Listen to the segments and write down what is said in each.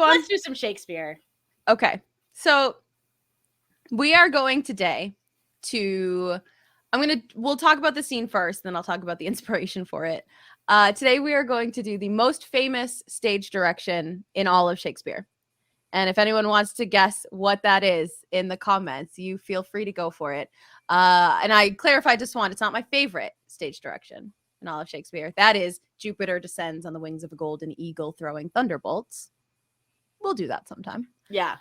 Swan? Let's do some Shakespeare. Okay. So we are going today to we'll talk about the scene first, then I'll talk about the inspiration for it. Today we are going to do the most famous stage direction in all of Shakespeare. And if anyone wants to guess what that is in the comments, you feel free to go for it. And I clarified to Swan, it's not my favorite stage direction in all of Shakespeare. That is Jupiter descends on the wings of a golden eagle throwing thunderbolts. We'll do that sometime. Yeah.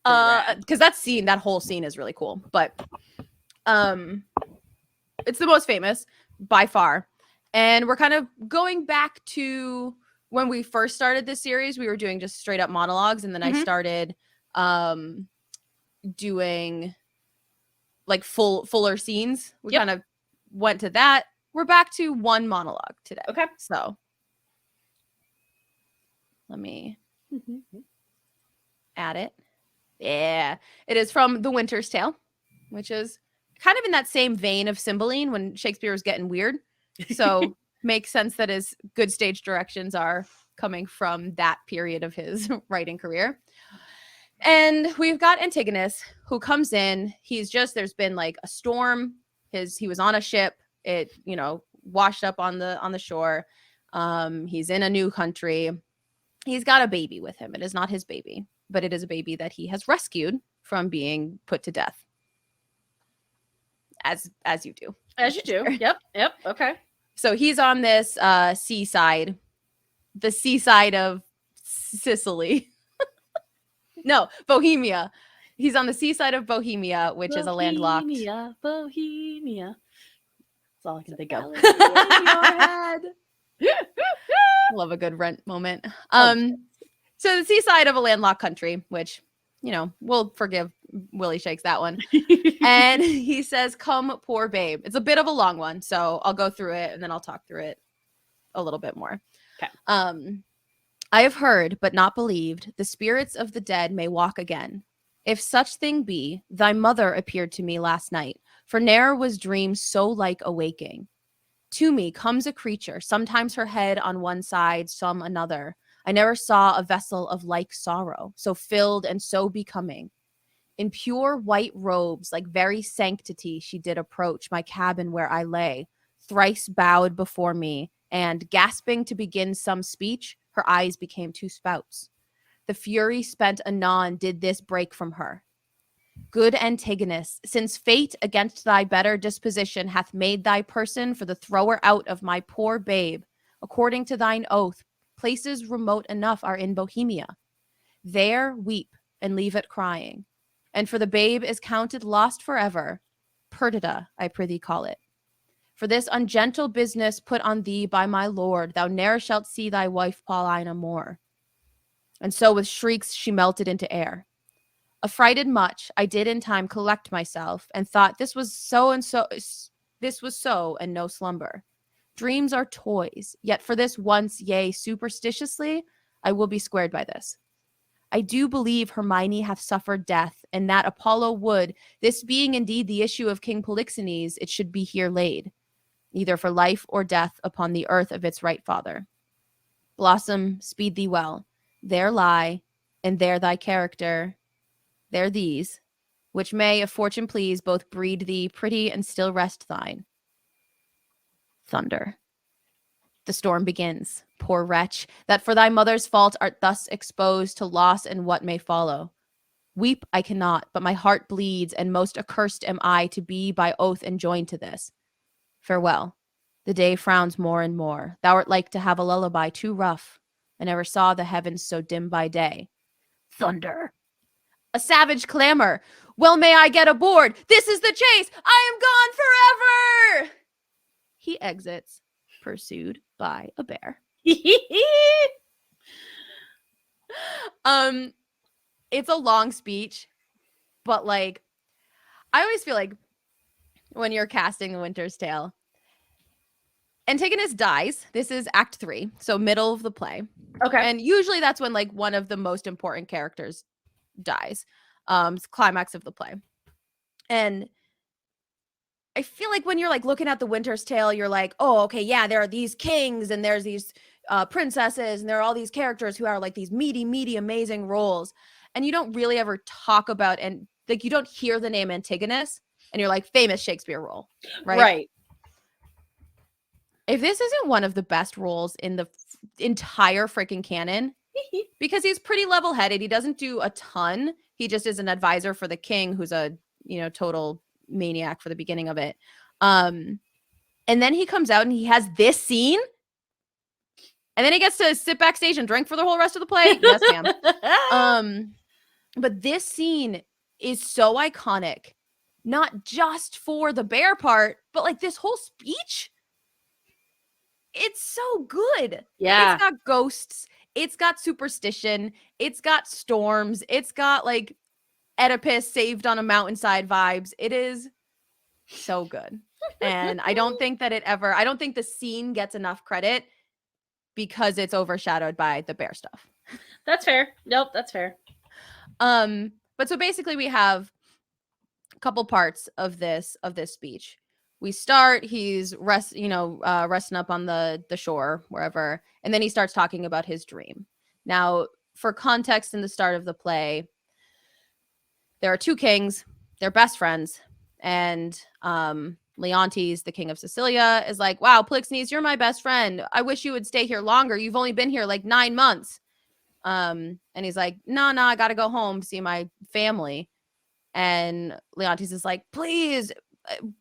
Because that whole scene is really cool. But it's the most famous by far. And we're kind of going back to when we first started this series. We were doing just straight up monologues, and then I started doing like fuller scenes. We kind of went to that. We're back to one monologue today. Okay. So let me add it. Yeah. It is from The Winter's Tale, which is kind of in that same vein of Cymbeline when Shakespeare was getting weird. So makes sense that his good stage directions are coming from that period of his writing career. And we've got Antigonus, who comes in. There's been like a storm. He was on a ship. It, washed up on the shore. He's in a new country. He's got a baby with him. It is not his baby, but it is a baby that he has rescued from being put to death. As you do. As you do. Yep. Okay. So he's on this seaside, the seaside of Sicily. No, Bohemia. He's on the seaside of Bohemia, which is a landlocked. Bohemia. That's all I can think of. Love a good Rent moment. So the seaside of a landlocked country, which, we'll forgive Willie Shakes that one. And he says, "Come, poor babe." It's a bit of a long one, so I'll go through it and then I'll talk through it a little bit more. Okay. "I have heard, but not believed, the spirits of the dead may walk again. If such thing be, thy mother appeared to me last night, for ne'er was dream so like awaking. To me comes a creature, sometimes her head on one side, some another. I never saw a vessel of like sorrow, so filled and so becoming. In pure white robes, like very sanctity, she did approach my cabin where I lay, thrice bowed before me, and, gasping to begin some speech, her eyes became two spouts. The fury spent anon did this break from her. Good Antigonus, since fate against thy better disposition hath made thy person for the thrower out of my poor babe, according to thine oath, places remote enough are in Bohemia. There weep and leave it crying. And for the babe is counted lost forever, Perdita, I prithee call it. For this ungentle business put on thee by my lord, thou ne'er shalt see thy wife Paulina more." And so with shrieks she melted into air. Affrighted much, I did in time collect myself, and thought this was so and no slumber. Dreams are toys, yet for this once, yea, superstitiously, I will be squared by this. I do believe Hermione hath suffered death, and that Apollo would, this being indeed the issue of King Polixenes, it should be here laid, either for life or death upon the earth of its right father. Blossom, speed thee well. There lie, and there thy character, there these, which may, if fortune please, both breed thee pretty and still rest thine. Thunder. The storm begins. Poor wretch, that for thy mother's fault art thus exposed to loss and what may follow. Weep I cannot, but my heart bleeds, and most accursed am I to be by oath enjoined to this. Farewell. The day frowns more and more. Thou art like to have a lullaby too rough. I never saw the heavens so dim by day. Thunder. A savage clamor. Well, may I get aboard? This is the chase. I am gone forever. He exits, pursued by a bear. It's a long speech, but like, I always feel like when you're casting The Winter's Tale, Antigonus dies. This is Act 3, so middle of the play. Okay. And usually that's when like one of the most important characters dies. It's climax of the play. And I feel like when you're like looking at The Winter's Tale, you're like, oh, okay, yeah, there are these kings and there's these princesses, and there are all these characters who are like these meaty, amazing roles, and you don't really ever talk about, and like you don't hear the name Antigonus, and you're like, famous Shakespeare role, right? If this isn't one of the best roles in the entire freaking canon, because he's pretty level-headed, he doesn't do a ton. He just is an advisor for the king, who's a total maniac for the beginning of it. And then he comes out and he has this scene, and then he gets to sit backstage and drink for the whole rest of the play. Yes, ma'am. But this scene is so iconic, not just for the bear part, but like this whole speech. It's so good. Yeah. It's got ghosts. It's got superstition. It's got storms. It's got like Oedipus saved on a mountainside vibes. It is so good. And I don't think the scene gets enough credit because it's overshadowed by the bear stuff. That's fair. Nope, that's fair. But so basically we have a couple parts of this speech. We start, he's resting up on the shore, wherever, and then he starts talking about his dream. Now, for context in the start of the play, there are two kings, they're best friends, and Leontes, the king of Sicilia, is like, wow, Polixenes, you're my best friend. I wish you would stay here longer. You've only been here like 9 months. And he's like, no, I gotta go home, see my family. And Leontes is like, please,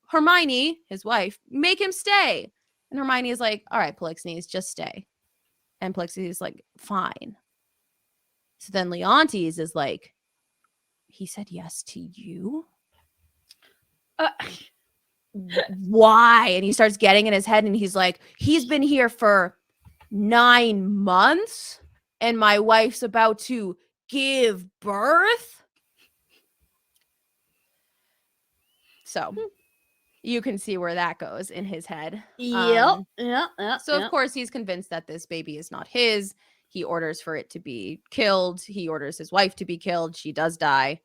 Hermione, his wife, make him stay. And Hermione is like, all right, Polixenes, just stay. And Polixenes is like, fine. So then Leontes is like, he said yes to you? Why? And he starts getting in his head and he's like, he's been here for 9 months and my wife's about to give birth. So you can see where that goes in his head. Yep. So of course he's convinced that this baby is not his. He orders for it to be killed. He orders his wife to be killed. She does die.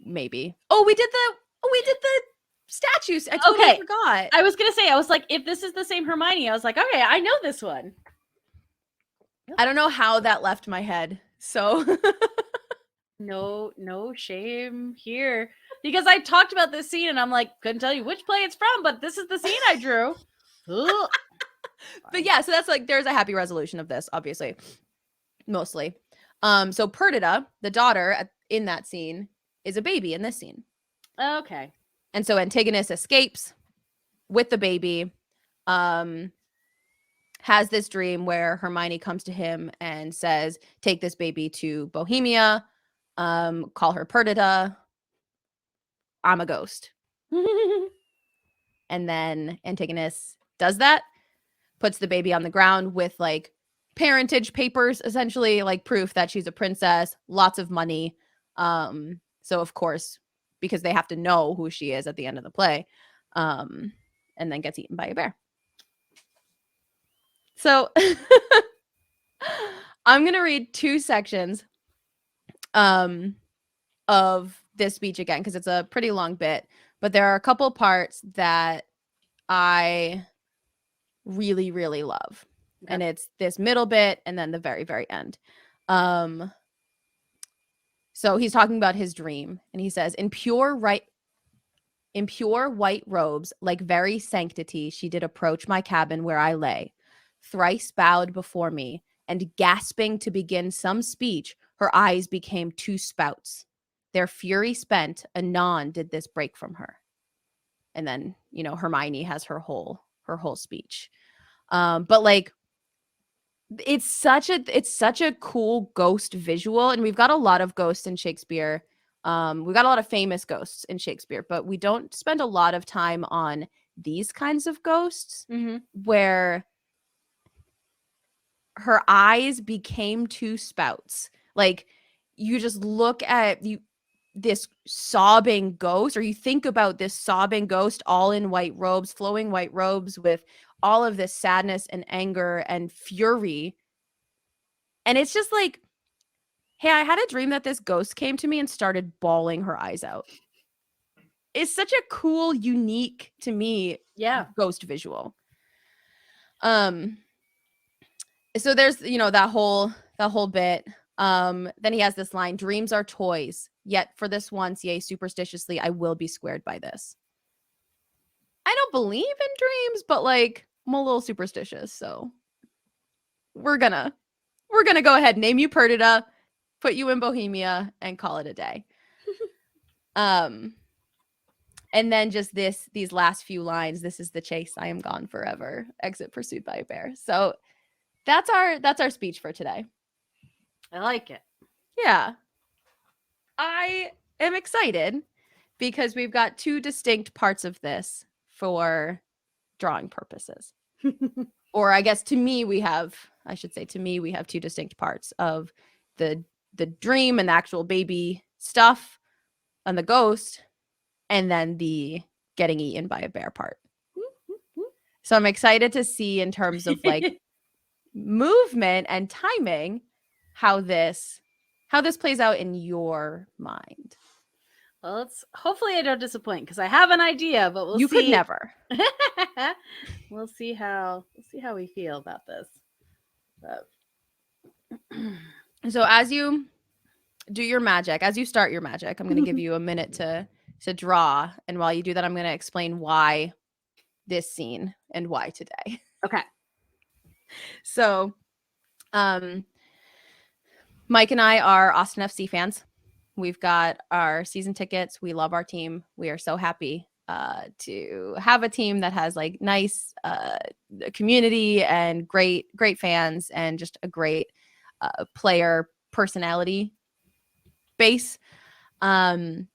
Maybe. Oh, we did the statues. I totally forgot. I was gonna say, I was like, if this is the same Hermione, I was like, okay, I know this one. I don't know how that left my head. So no shame here. Because I talked about this scene and I'm like, couldn't tell you which play it's from, but this is the scene I drew. But yeah, so that's like, there's a happy resolution of this, obviously. Mostly. So Perdita, the daughter in that scene, is a baby in this scene. Okay. And so Antigonus escapes with the baby, has this dream where Hermione comes to him and says, take this baby to Bohemia, call her Perdita. I'm a ghost. And then Antigonus does that, puts the baby on the ground with like parentage papers, essentially like proof that she's a princess, lots of money. So of course, because they have to know who she is at the end of the play, and then gets eaten by a bear. So I'm going to read 2 sections of this speech again, because it's a pretty long bit, but there are a couple parts that I really, really love. Okay. And it's this middle bit and then the very, very end. So he's talking about his dream, and he says, in pure white robes, like very sanctity, she did approach my cabin where I lay, thrice bowed before me, and gasping to begin some speech, her eyes became 2 spouts. Their fury spent, anon did this break from her. And then, Hermione has her whole speech. But like, it's such a cool ghost visual, and we've got a lot of ghosts in Shakespeare. We've got a lot of famous ghosts in Shakespeare, but we don't spend a lot of time on these kinds of ghosts, where her eyes became 2 spouts. Like, you just look at this sobbing ghost, or you think about this sobbing ghost all in white robes, flowing white robes with all of this sadness and anger and fury. And it's just like, hey, I had a dream that this ghost came to me and started bawling her eyes out. It's such a cool, unique, to me, ghost visual. So there's, that whole bit. Then he has this line: dreams are toys, yet for this once, yea, superstitiously, I will be squared by this. I don't believe in dreams, but like I'm a little superstitious, so we're gonna go ahead, name you Perdita, put you in Bohemia, and call it a day. And then just these last few lines: this is the chase, I am gone forever, exit pursued by a bear. So that's our speech for today. I like it. Yeah. I am excited because we've got two distinct parts of this for drawing purposes. Or I guess to me we have two distinct parts of the dream and the actual baby stuff and the ghost, and then the getting eaten by a bear part. So I'm excited to see, in terms of like movement and timing, how this plays out in your mind. Well, hopefully I don't disappoint, because I have an idea, but we'll see. You could never. We'll see how we feel about this. But... So as you do your magic, as you start your magic, I'm going to give you a minute to draw, and while you do that, I'm going to explain why this scene and why today. Okay. So, Mike and I are Austen FC fans. We've got our season tickets. We love our team. We are so happy to have a team that has like nice community and great fans and just a great player personality base. On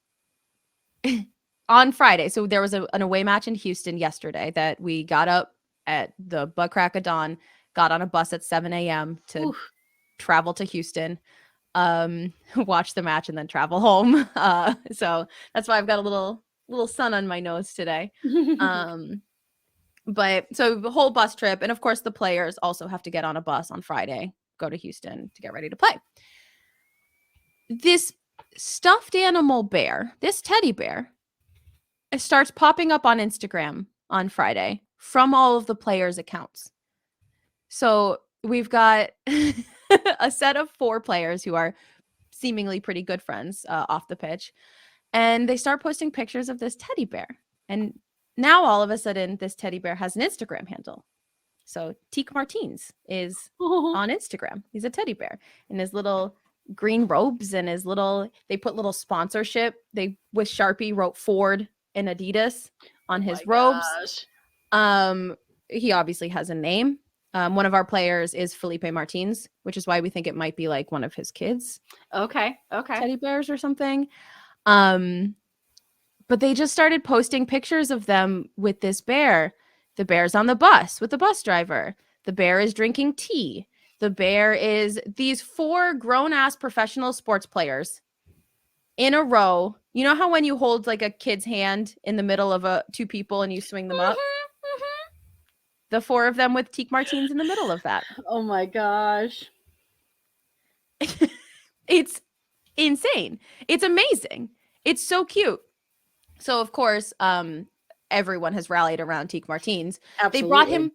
Friday, so there was an away match in Houston yesterday that we got up at the butt crack of dawn, got on a bus at 7 a.m. to travel to Houston, watch the match, and then travel home. So that's why I've got a little sun on my nose today. But so the whole bus trip, and of course the players also have to get on a bus on Friday, go to Houston to get ready to play. This stuffed animal bear, this teddy bear, it starts popping up on Instagram on Friday from all of the players' accounts. So we've got a set of 4 players who are seemingly pretty good friends off the pitch, and they start posting pictures of this teddy bear. And now all of a sudden, this teddy bear has an Instagram handle. So Teak Martins is on Instagram. He's a teddy bear in his little green robes and they put little sponsorship. They with Sharpie wrote Ford and Adidas on his robes. Gosh. He obviously has a name. One of our players is Felipe Martins, which is why we think it might be like one of his kids. Okay. Teddy bears or something. But they just started posting pictures of them with this bear. The bear's on the bus with the bus driver. The bear is drinking tea. The bear is these 4 grown-ass professional sports players in a row. You know how when you hold like a kid's hand in the middle of 2 people and you swing them up? The 4 of them with Teak Martins in the middle of that. Oh my gosh. It's insane. It's amazing. It's so cute. So of course, everyone has rallied around Teak Martins. Absolutely. They brought him.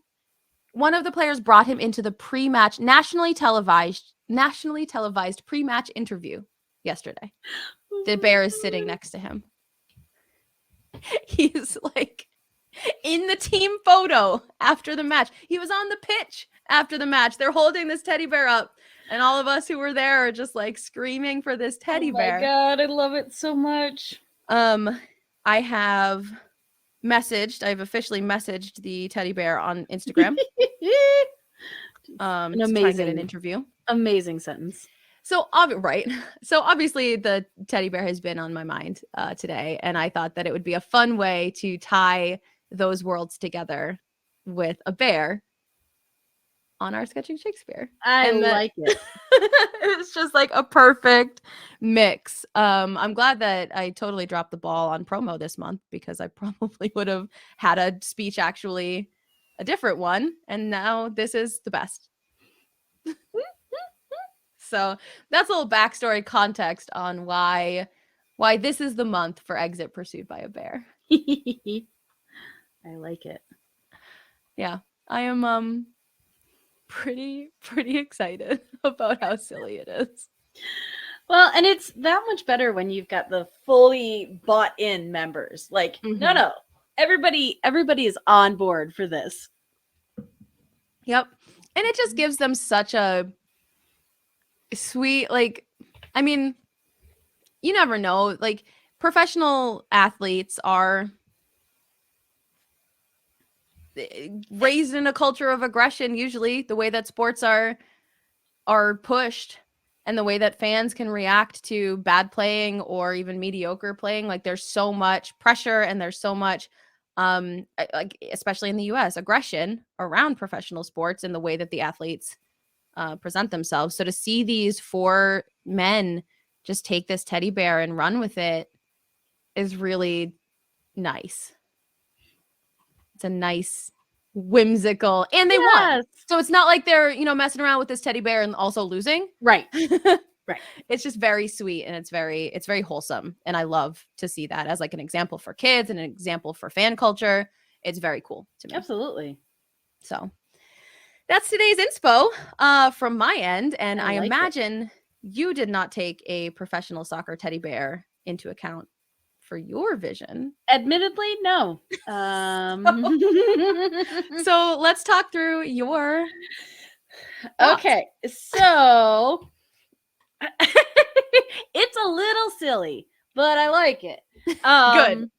One of the players brought him into the pre-match, nationally televised pre-match interview yesterday. The bear is sitting next to him. He's like in the team photo after the match. He was on the pitch after the match. They're holding this teddy bear up, and all of us who were there are just like screaming for this teddy bear. Oh my God, I love it so much. I have officially messaged the teddy bear on Instagram. An to try and get an interview. Amazing sentence. So obviously the teddy bear has been on my mind today, and I thought that it would be a fun way to tie those worlds together with a bear on our Sketching Shakespeare. I like it. It's just like a perfect mix. I'm glad that I totally dropped the ball on promo this month, because I probably would have had a speech, actually a different one, and now this is the best. So that's a little backstory context on why this is the month for Exit Pursued by a Bear. I like it. Yeah. I am pretty excited about how silly it is. Well, and it's that much better when you've got the fully bought in members. Like, no, everybody is on board for this. Yep. And it just gives them such a sweet, like, I mean, you never know. Like, professional athletes are raised in a culture of aggression, usually the way that sports are pushed and the way that fans can react to bad playing or even mediocre playing. Like, there's so much pressure and there's so much like, especially in the US, aggression around professional sports and the way that the athletes present themselves. So to see these 4 men just take this teddy bear and run with it is really nice. It's a nice, whimsical, and they won. So it's not like they're, messing around with this teddy bear and also losing. Right. Right. It's just very sweet and it's very wholesome. And I love to see that as like an example for kids and an example for fan culture. It's very cool to me. Absolutely. So that's today's inspo from my end. And I like imagine you did not take a professional soccer teddy bear into account for your vision. Admittedly, no. So let's talk through your Okay, so it's a little silly, but I like it. Good.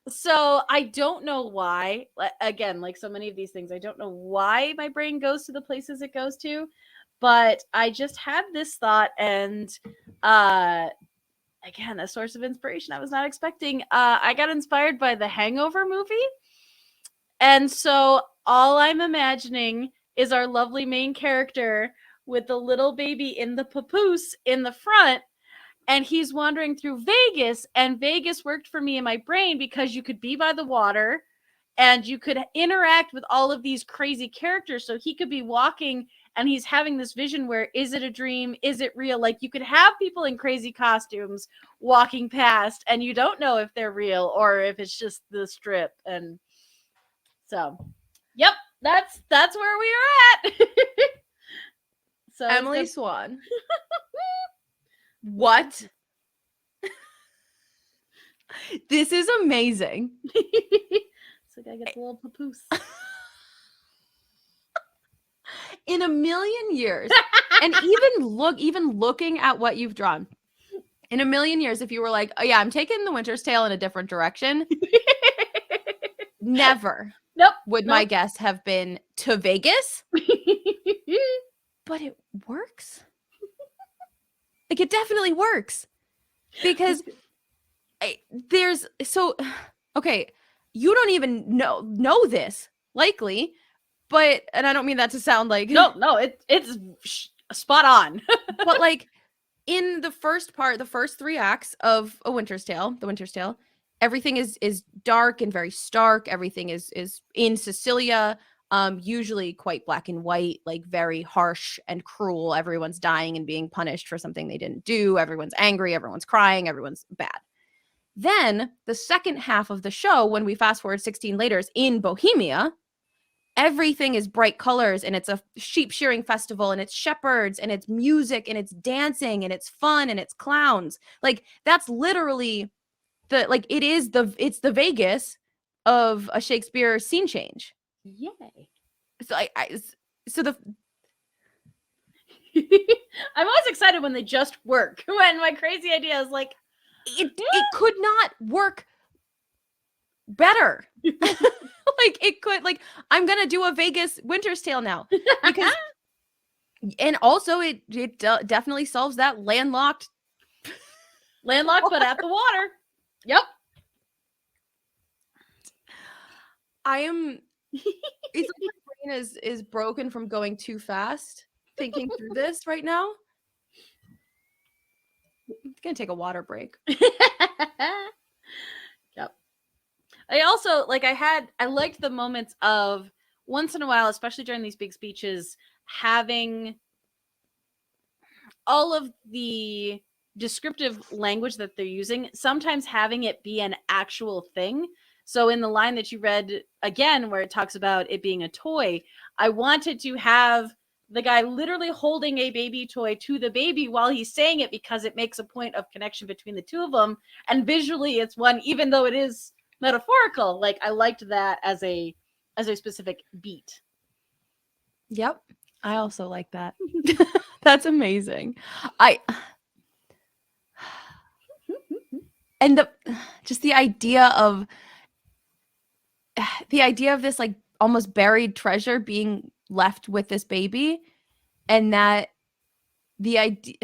So I don't know why. Again, like so many of these things, I don't know why my brain goes to the places it goes to, but I just had this thought, and again, a source of inspiration I was not expecting. I got inspired by the Hangover movie, and so all I'm imagining is our lovely main character with the little baby in the papoose in the front, and he's wandering through Vegas, and Vegas worked for me in my brain because you could be by the water and you could interact with all of these crazy characters. So he could be walking and he's having this vision where, is it a dream? Is it real? Like, you could have people in crazy costumes walking past and you don't know if they're real or if it's just the strip. And so, yep, that's where we are at. So Emily Swan. What? This is amazing. So I get the little papoose. In a million years, and even looking at what you've drawn, in a million years, if you were like, oh yeah, I'm taking the Winter's Tale in a different direction, never would my guess have been to Vegas. But it works. Like, it definitely works. Because okay, you don't even know this, likely, but, and I don't mean that to sound like... No, it's spot on. But like, in the first 3 acts of The Winter's Tale, everything is dark and very stark. Everything is in Sicilia, usually quite black and white, like very harsh and cruel. Everyone's dying and being punished for something they didn't do. Everyone's angry, everyone's crying, everyone's bad. Then the second half of the show, when we fast forward 16 later, in Bohemia, everything is bright colors and it's a sheep shearing festival and it's shepherds and it's music and it's dancing and it's fun and it's clowns. Like, that's literally it's the Vegas of a Shakespeare scene change. Yay. So I'm always excited when they just work. When my crazy idea is like, it could not work better. Like, it could, like, I'm gonna do a Vegas Winter's Tale now, because and also it definitely solves that landlocked but at the water. Yep. It's like my brain is broken from going too fast thinking through this right now. I'm gonna take a water break. Yep. I also I liked the moments of, once in a while, especially during these big speeches, having all of the descriptive language that they're using, sometimes having it be an actual thing. So in the line that you read again, where it talks about it being a toy, I wanted to have the guy literally holding a baby toy to the baby while he's saying it, because it makes a point of connection between the two of them. And visually it's one, even though it is metaphorical. Like, I liked that as a specific beat. Yep. I also like that. That's amazing. And the idea of this like almost buried treasure being left with this baby, and that the idea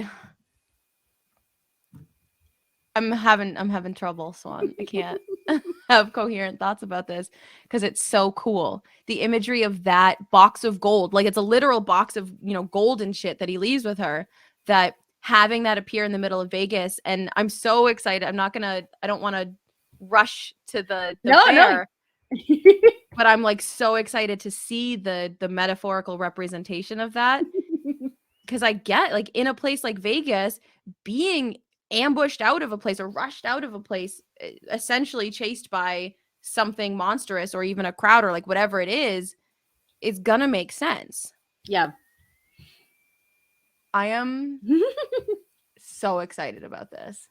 I'm having trouble, Swan. I can't have coherent thoughts about this because it's so cool. The imagery of that box of gold, like it's a literal box of, gold and shit that he leaves with her, that having that appear in the middle of Vegas. And I'm so excited. I don't want to rush to the fair, but I'm like so excited to see the metaphorical representation of that. Because I get, like, in a place like Vegas, being ambushed out of a place or rushed out of a place, essentially chased by something monstrous or even a crowd or like whatever it is gonna make sense. Yeah. I am so excited about this.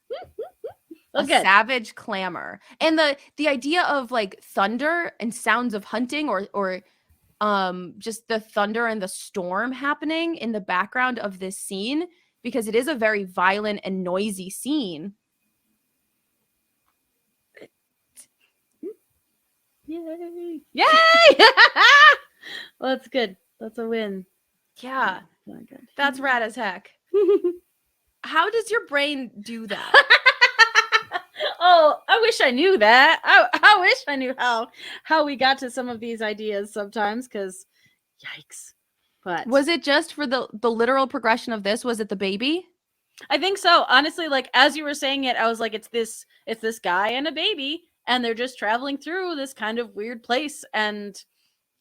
Okay. Savage clamor. And the idea of like thunder and sounds of hunting or just the thunder and the storm happening in the background of this scene, because it is a very violent and noisy scene. Yay! Yay! Well, that's good. That's a win. Yeah. Oh, good. That's rad as heck. How does your brain do that? Oh, I wish I knew that. I wish I knew how we got to some of these ideas sometimes, because yikes. But was it just for the literal progression of this? Was it the baby? I think so. Honestly, like as you were saying it, I was like, it's this guy and a baby, and they're just traveling through this kind of weird place. And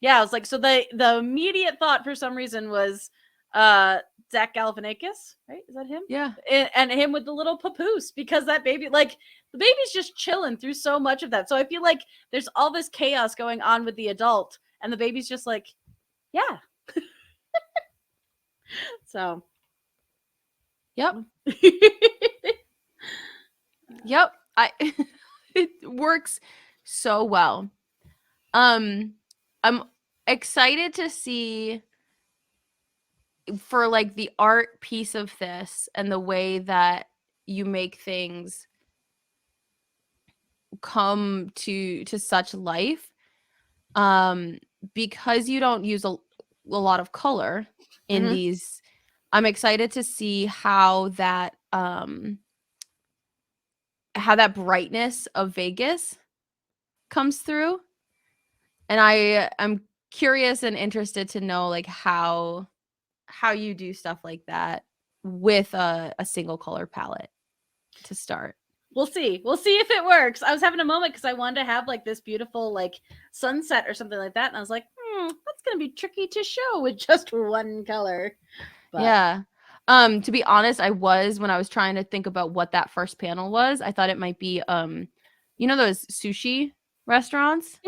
yeah, I was like, so the immediate thought for some reason was Zach Galifianakis, right? Is that him? Yeah. And him with the little papoose, because that baby, like the baby's just chilling through so much of that. So I feel like there's all this chaos going on with the adult, and the baby's just like, yeah. So. Yep. Yep. It works so well. I'm excited to see for like the art piece of this and the way that you make things come to such life, because you don't use a lot of color in these. I'm excited to see how that brightness of Vegas comes through, and I'm curious and interested to know like how you do stuff like that with a single color palette to start. We'll see if it works. I was having a moment because I wanted to have like this beautiful like sunset or something like that, and I was like, that's gonna be tricky to show with just one color. But yeah. To be honest, when I was trying to think about what that first panel was, I thought it might be those sushi restaurants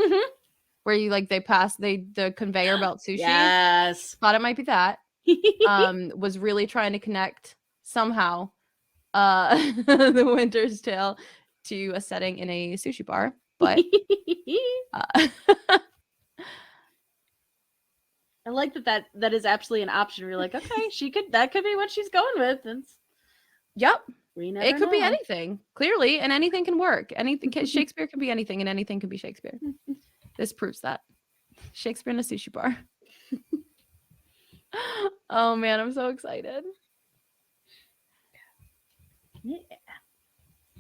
where you like they pass the conveyor belt sushi. Yes. Thought it might be that. Was really trying to connect somehow the Winter's Tale to a setting in a sushi bar, but I like that is absolutely an option. You're like, okay, that could be what she's going with. Yep. It could be anything, clearly, and anything can work. Shakespeare can be anything, and anything can be Shakespeare. This proves that. Shakespeare in a sushi bar. Oh man, I'm so excited. Yeah.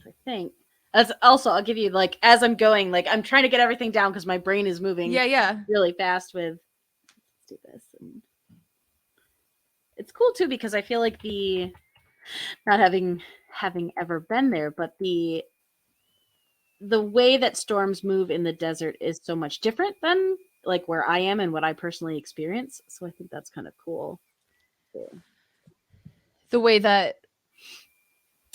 I think. As also, I'll give you like as I'm going, like I'm trying to get everything down because my brain is moving. Yeah. Really fast with. Let's do this. And it's cool too because I feel like not having ever been there, but the way that storms move in the desert is so much different than like where I am and what I personally experience. So I think that's kind of cool. Yeah. The way that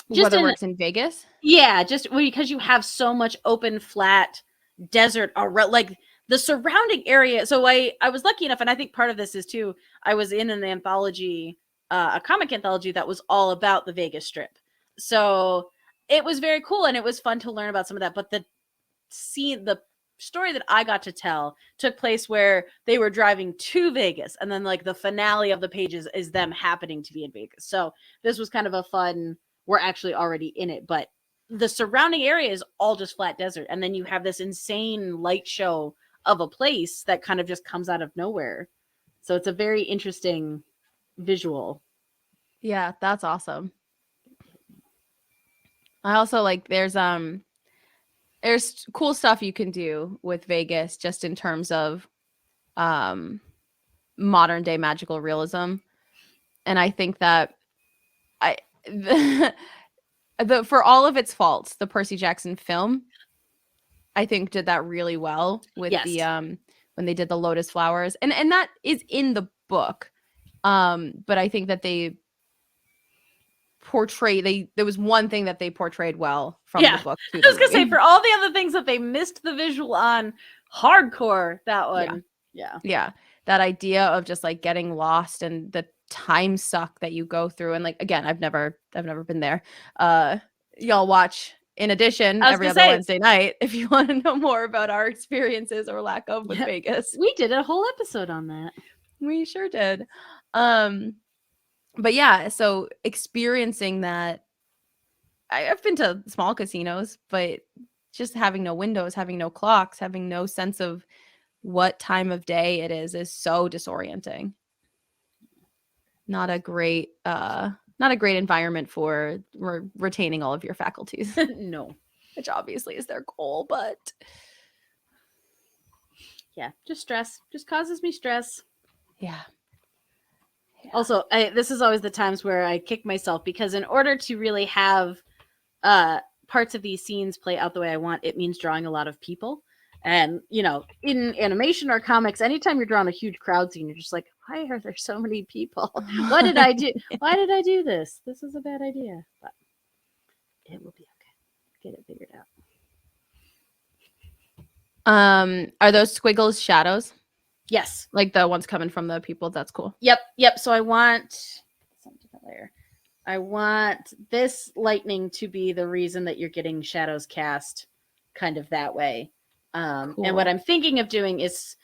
weather works in Vegas. Yeah, just because you have so much open, flat desert like the surrounding area. So I was lucky enough, and I think part of this is too, I was in an anthology, a comic anthology that was all about the Vegas Strip. So it was very cool, and it was fun to learn about some of that. But the story that I got to tell took place where they were driving to Vegas, and then like the finale of the pages is them happening to be in Vegas. So this was kind of a fun, we're actually already in it, but the surrounding area is all just flat desert. And then you have this insane light show of a place that kind of just comes out of nowhere. So it's a very interesting visual. Yeah, that's awesome. I also like there's cool stuff you can do with Vegas just in terms of modern day magical realism. And I think that the for all of its faults, the Percy Jackson film I think did that really well with Yes. the when they did the lotus flowers. And that is in the book. But I think that there was one thing that they portrayed well from the book to I was the gonna say, movie. for all the other things that they missed the visual on, hardcore, that one. Yeah. That idea of just like getting lost and the time suck that you go through. And like, again, I've never been there. Y'all watch In Addition every other Wednesday night if you want to know more about our experiences or lack of with Vegas. We did a whole episode on that. We sure did. But yeah, so experiencing that, I've been to small casinos, but just having no windows, having no clocks, having no sense of what time of day it is so disorienting. Not a great environment for retaining all of your faculties. No. Which obviously is their goal, but yeah, just stress. Just causes me stress. Yeah. Also, this is always the times where I kick myself, because in order to really have parts of these scenes play out the way I want, it means drawing a lot of people. And, you know, in animation or comics, anytime you're drawing a huge crowd scene, you're just like, why are there so many people? What did I do? Why did I do this? This is a bad idea. But it will be okay. Get it figured out. Are those squiggles shadows? Yes. Like the ones coming from the people? That's cool. Yep. So I want some different layer. I want this lightning to be the reason that you're getting shadows cast kind of that way. Cool. And what I'm thinking of doing is,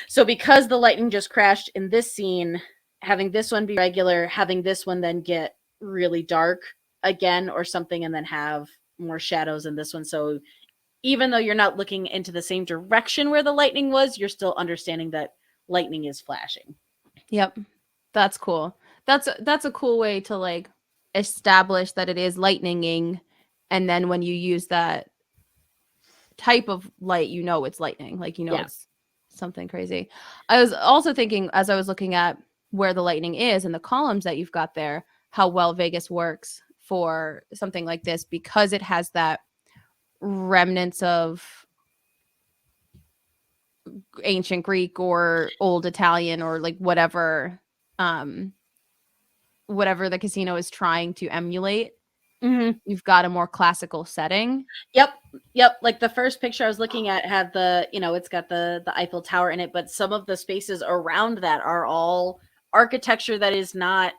so because the lightning just crashed in this scene, having this one be regular, having this one then get really dark again or something, and then have more shadows in this one. So even though you're not looking into the same direction where the lightning was, you're still understanding that lightning is flashing. Yep. That's cool. That's a cool way to like establish that it is lightninging, and then when you use that type of light, you know it's lightning, like, you know, it's something crazy. I was also thinking, as I was looking at where the lightning is and the columns that you've got there, how well Vegas works for something like this, because it has that remnants of ancient Greek or old Italian or like whatever the casino is trying to emulate. Mm-hmm. You've got a more classical setting. Yep. Like the first picture I was looking at had the, you know, it's got the Eiffel Tower in it, but some of the spaces around that are all architecture that is not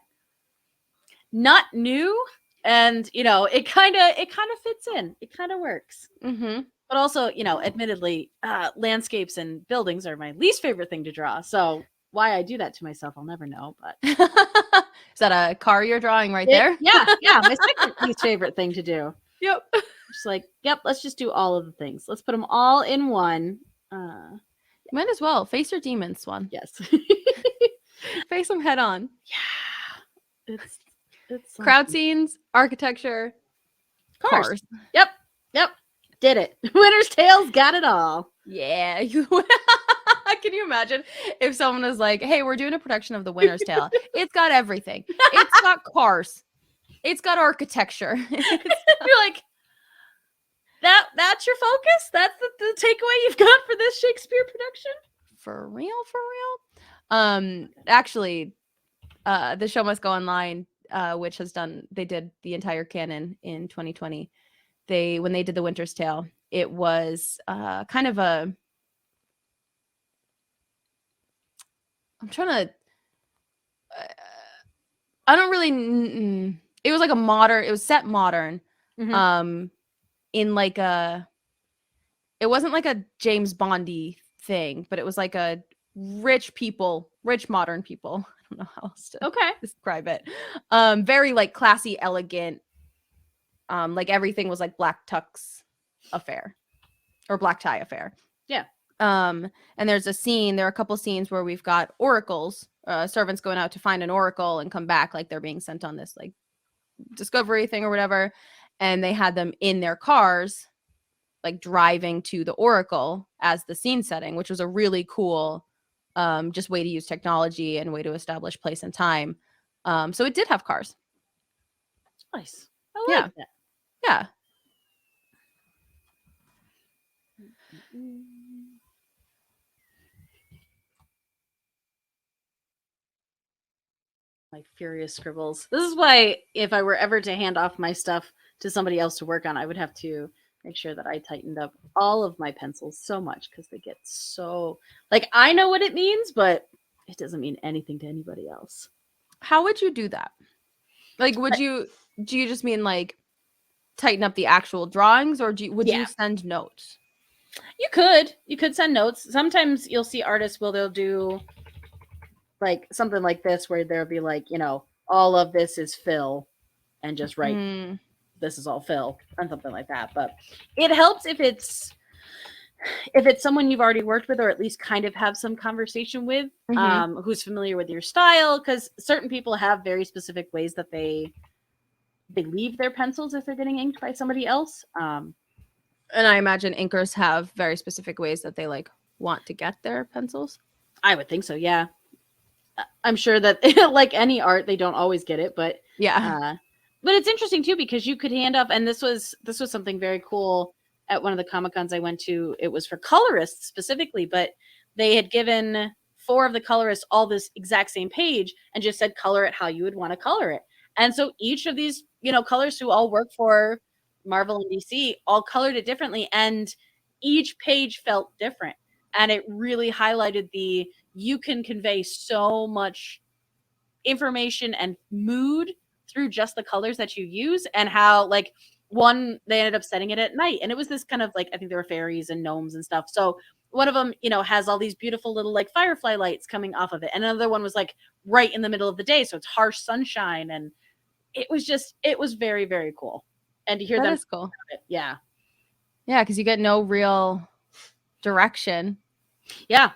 new, and you know, it kind of fits in. It kind of works. Mm-hmm. But also, you know, admittedly, landscapes and buildings are my least favorite thing to draw. So why I do that to myself, I'll never know. But is that a car you're drawing right there? Yeah, my second least favorite thing to do. Yep. Just like, let's just do all of the things. Let's put them all in one. Might as well face your demons, Swan. Yes. Face them head on. Yeah. It's crowd scenes, architecture, cars. Yep. Did it. Winter's Tales got it all. Yeah. Can you imagine if someone was like, hey, we're doing a production of The Winter's Tale. It's got everything. It's got cars. It's got architecture. You're like, that's your focus? That's the takeaway you've got for this Shakespeare production? For real? Actually, The Show Must Go Online, which they did the entire canon in 2020. when they did The Winter's Tale, it was kind of a, I'm trying to, I don't really, it was like a modern, it was set modern, in like a, it wasn't like a James Bondy thing, but it was like a rich modern people. I don't know how else to describe it. Very like classy, elegant. Like everything was like black tux affair or black tie affair. Yeah. And there are a couple scenes where we've got oracles, servants going out to find an oracle and come back like they're being sent on this like discovery thing or whatever. And they had them in their cars, like driving to the oracle as the scene setting, which was a really cool just way to use technology and way to establish place and time. So it did have cars. Nice. I like that. Yeah. My furious scribbles. This is why if I were ever to hand off my stuff to somebody else to work on, I would have to make sure that I tightened up all of my pencils so much because they get so, like, I know what it means, but it doesn't mean anything to anybody else. How would you do that? Like, do you just mean like tighten up the actual drawings, or would you send notes? You could send notes. Sometimes you'll see artists they'll do like something like this where there'll be like, all of this is fill and just write this is all fill and something like that. But it helps if it's someone you've already worked with or at least kind of have some conversation with, who's familiar with your style, because certain people have very specific ways that they leave their pencils if they're getting inked by somebody else. And I imagine inkers have very specific ways that they like want to get their pencils. I would think so. Yeah. I'm sure that like any art, they don't always get it, but but it's interesting too, because you could hand off, and this was something very cool at one of the Comic-Cons I went to. It was for colorists specifically, but they had given 4 of the colorists all this exact same page and just said, color it how you would want to color it. And so each of these, colorists who all work for Marvel and DC all colored it differently, and each page felt different. And it really highlighted you can convey so much information and mood through just the colors that you use, and how like one, they ended up setting it at night, and it was this kind of like, I think there were fairies and gnomes and stuff. So one of them, has all these beautiful little like firefly lights coming off of it. And another one was like right in the middle of the day. So it's harsh sunshine. And it was very, very cool. And to hear that is cool. Yeah. Yeah. Cause you get no real direction. Yeah.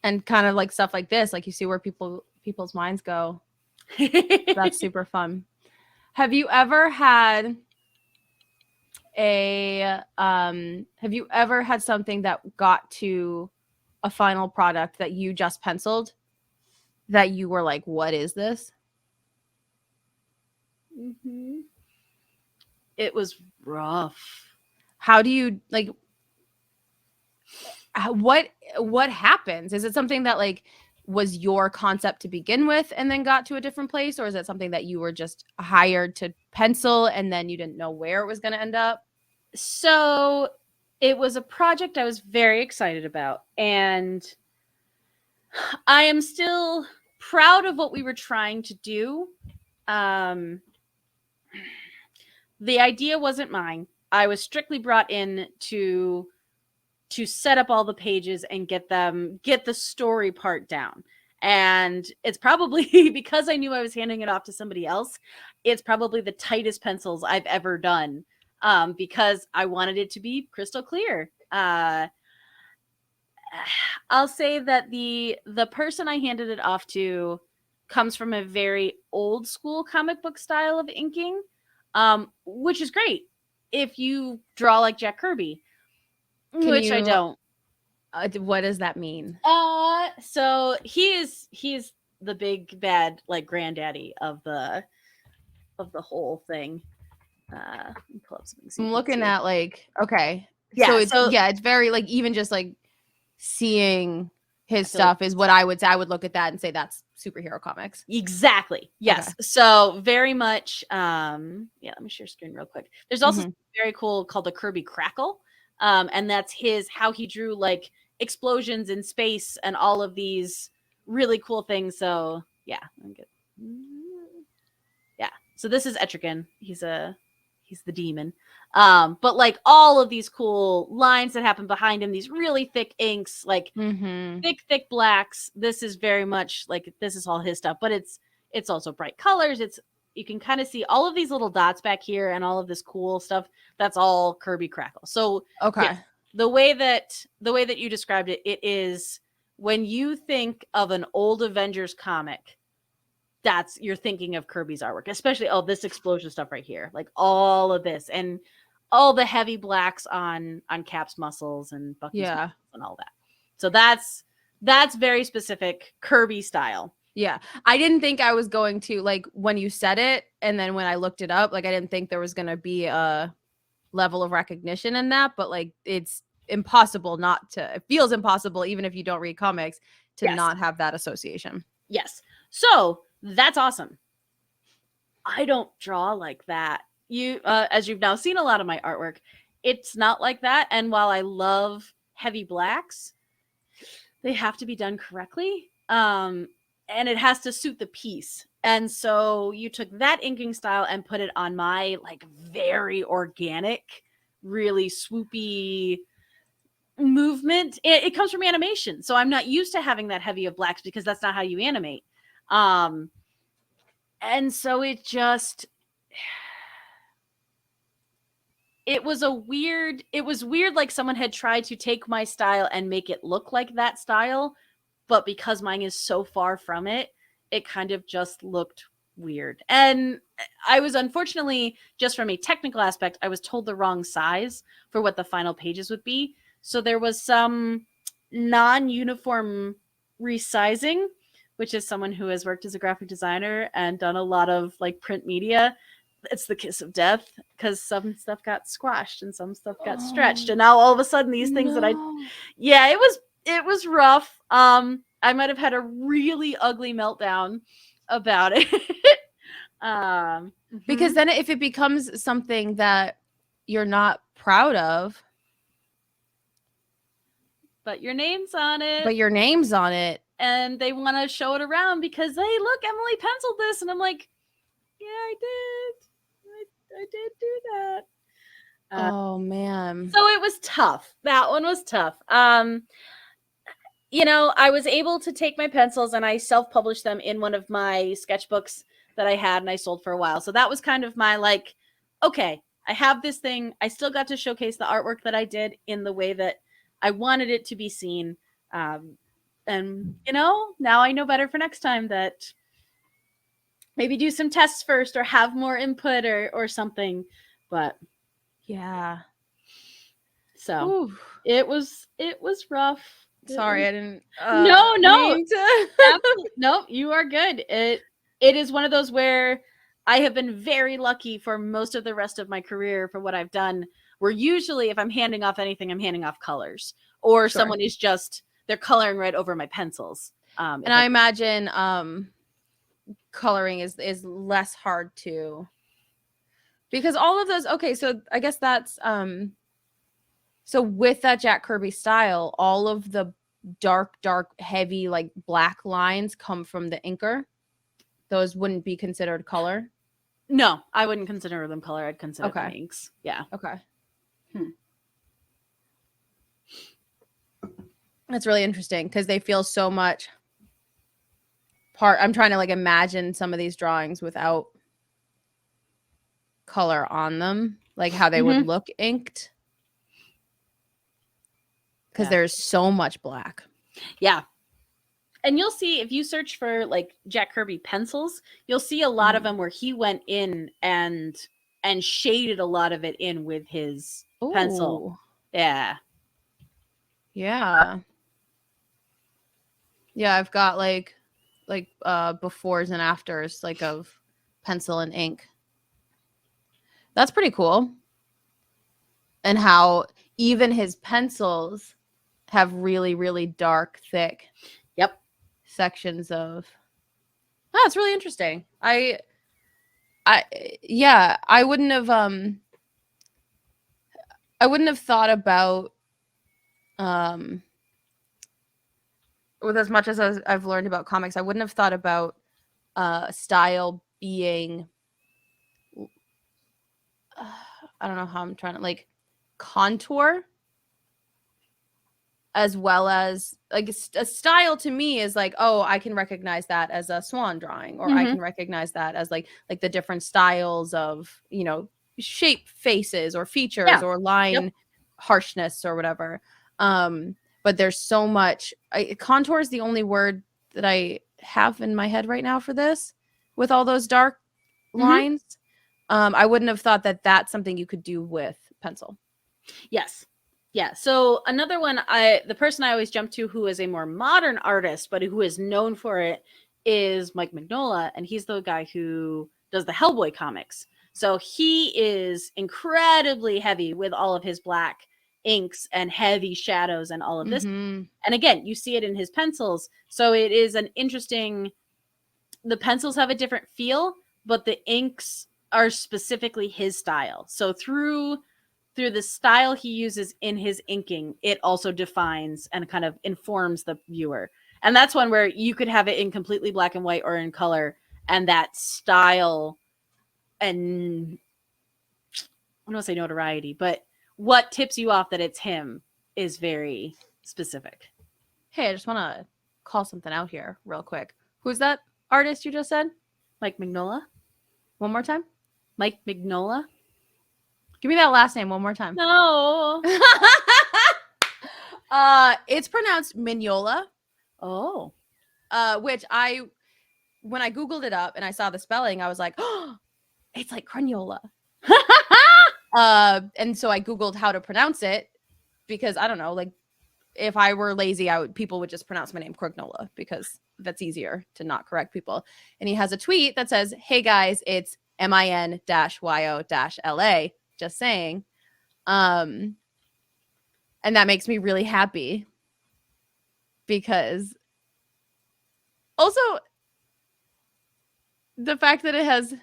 And kind of like stuff like this, like you see where people's minds go. That's super fun. Have you ever had something that got to a final product that you just penciled that you were like, what is this? It was rough. How do you like, what happens? Is it something that like was your concept to begin with and then got to a different place? Or is it something that you were just hired to pencil and then you didn't know where it was going to end up? So it was a project I was very excited about. And I am still proud of what we were trying to do. The idea wasn't mine. I was strictly brought in to set up all the pages and get the story part down. And it's probably because I knew I was handing it off to somebody else, it's probably the tightest pencils I've ever done, because I wanted it to be crystal clear. I'll say that the person I handed it off to comes from a very old school comic book style of inking, which is great if you draw like Jack Kirby. I don't. What does that mean? So he's the big bad like granddaddy of the whole thing. Pull up something. I'm looking at like, okay, yeah. It's very like, even just like seeing his stuff is what I would say. I would look at that and say that's superhero comics. Exactly. Yes. Okay. So very much. Yeah. Let me share screen real quick. There's also something very cool called the Kirby Crackle, and that's how he drew like explosions in space and all of these really cool things. So yeah, yeah. So this is Etrigan. He's the demon. But like all of these cool lines that happen behind him, these really thick inks, like thick blacks. This is very much like this is all his stuff, but it's also bright colors. You can kind of see all of these little dots back here and all of this cool stuff. That's all Kirby Crackle. So Okay. yes, the way that you described it, it is when you think of an old Avengers comic, you're thinking of Kirby's artwork, especially this explosion stuff right here, like all of this and all the heavy blacks on Cap's muscles and Bucky's muscles and all that. So that's very specific Kirby style. Yeah. I didn't think I was going to, like, when you said it and then when I looked it up, like I didn't think there was going to be a level of recognition in that, but like it's impossible not to, it feels impossible even if you don't read comics to not have that association. Yes. So that's awesome. I don't draw like that. You, as you've now seen a lot of my artwork, it's not like that. And while I love heavy blacks, they have to be done correctly. And it has to suit the piece. And so you took that inking style and put it on my like very organic, really swoopy movement. It comes from animation. So I'm not used to having that heavy of blacks because that's not how you animate. And so it was weird, like someone had tried to take my style and make it look like that style, but because mine is so far from it, it kind of just looked weird. And I was, unfortunately, just from a technical aspect, I was told the wrong size for what the final pages would be. So there was some non-uniform resizing, which is someone who has worked as a graphic designer and done a lot of like print media. It's the kiss of death because some stuff got squashed and some stuff got stretched. And now all of a sudden these things that it was rough. I might have had a really ugly meltdown about it. Because then if it becomes something that you're not proud of, but your name's on it, and they want to show it around because, hey, look, Emily penciled this, and I'm like, yeah, I did do that. Oh man. So it was tough. That one was tough. You know, I was able to take my pencils and I self-published them in one of my sketchbooks that I had and I sold for a while. So that was kind of my like, okay, I have this thing. I still got to showcase the artwork that I did in the way that I wanted it to be seen. And, you know, now I know better for next time that maybe do some tests first or have more input or something. But yeah. So it was rough. Sorry, I didn't. No. No, you are good. It is one of those where I have been very lucky for most of the rest of my career for what I've done. Where usually, if I'm handing off anything, I'm handing off colors, or someone is just they're coloring right over my pencils. And I imagine coloring is less hard to, because all of those. Okay, so I guess that's so with that Jack Kirby style, all of the dark, heavy, like black lines come from the inker. Those wouldn't be considered color? No, I wouldn't consider them color. I'd consider them inks. Yeah. Okay. That's really interesting because they feel so much part. I'm trying to like imagine some of these drawings without color on them, like how they would look inked. Because there's so much black. Yeah. And you'll see if you search for like Jack Kirby pencils, you'll see a lot of them where he went in and shaded a lot of it in with his pencil. Yeah. Yeah. Yeah, I've got like befores and afters like of pencil and ink. That's pretty cool. And how even his pencils have really, really dark, thick sections of Oh, it's really interesting. Yeah, I wouldn't have thought about with as much as I've learned about comics, I wouldn't have thought about style being I don't know how I'm trying to like contour as well as like a style to me is like, oh, I can recognize that as a Swan drawing, or I can recognize that as like the different styles of, you know, shape faces or features or line harshness or whatever. But there's so much contour is the only word that I have in my head right now for this with all those dark lines. I wouldn't have thought that that's something you could do with pencil. Yes. Yeah. So another one, the person I always jump to who is a more modern artist, but who is known for it, is Mike Magnola, and he's the guy who does the Hellboy comics. So he is incredibly heavy with all of his black inks and heavy shadows and all of this. And again, you see it in his pencils. So it is an interesting. The pencils have a different feel, but the inks are specifically his style. So through the style he uses in his inking, it also defines and kind of informs the viewer. And that's one where you could have it in completely black and white or in color, and that style and I don't want to say notoriety, but what tips you off that it's him is very specific. Hey, I just want to call something out here real quick. Who's that artist you just said? Mike Magnola. One more time. Mike Magnola. Give me that last name one more time. No. It's pronounced Magnola. Oh. Which when I Googled it up and I saw the spelling, I was like, oh, it's like Craignola. And so I Googled how to pronounce it because I don't know, like if I were lazy, people would just pronounce my name Craignola because that's easier to not correct people. And he has a tweet that says, "Hey guys, it's MIN-YO-LA. Just saying." And that makes me really happy because also the fact that it has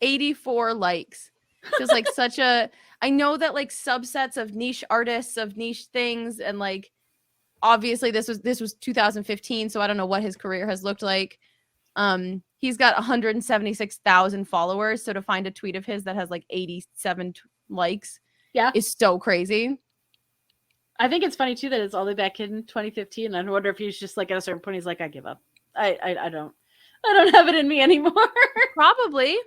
84 likes feels like such a, I know that like subsets of niche artists of niche things, and like obviously this was 2015, so I don't know what his career has looked like. He's got 176,000 followers, so to find a tweet of his that has like 87 likes is so crazy. I think it's funny too that it's all the way back in 2015. I wonder if he's just like at a certain point he's like, I give up. I don't have it in me anymore. Probably.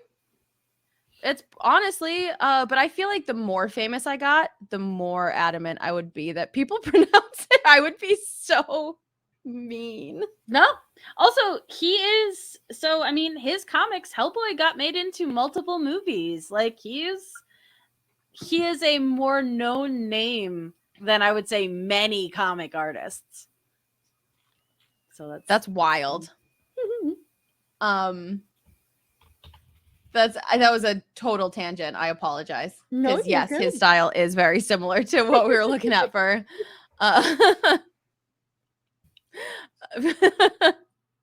It's honestly, but I feel like the more famous I got, the more adamant I would be that people pronounce it. I would be so mean. No. Also, he is so, I mean, his comics, Hellboy got made into multiple movies. Like he is a more known name than I would say many comic artists. So that's wild. That was a total tangent. I apologize. No, yes, good. His style is very similar to what we were looking at for. But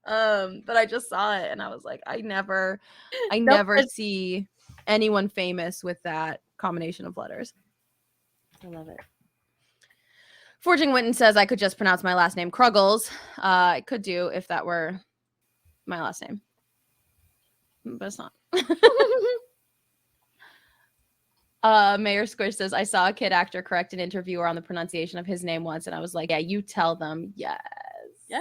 I just saw it and I was like, I never see anyone famous with that combination of letters. I love it. Forging Winton says I could just pronounce my last name Kruggles. I could do if that were my last name, but it's not. Mayor Squish says I saw a kid actor correct an interviewer on the pronunciation of his name once, and I was like, yeah, you tell them. Yes. Yeah.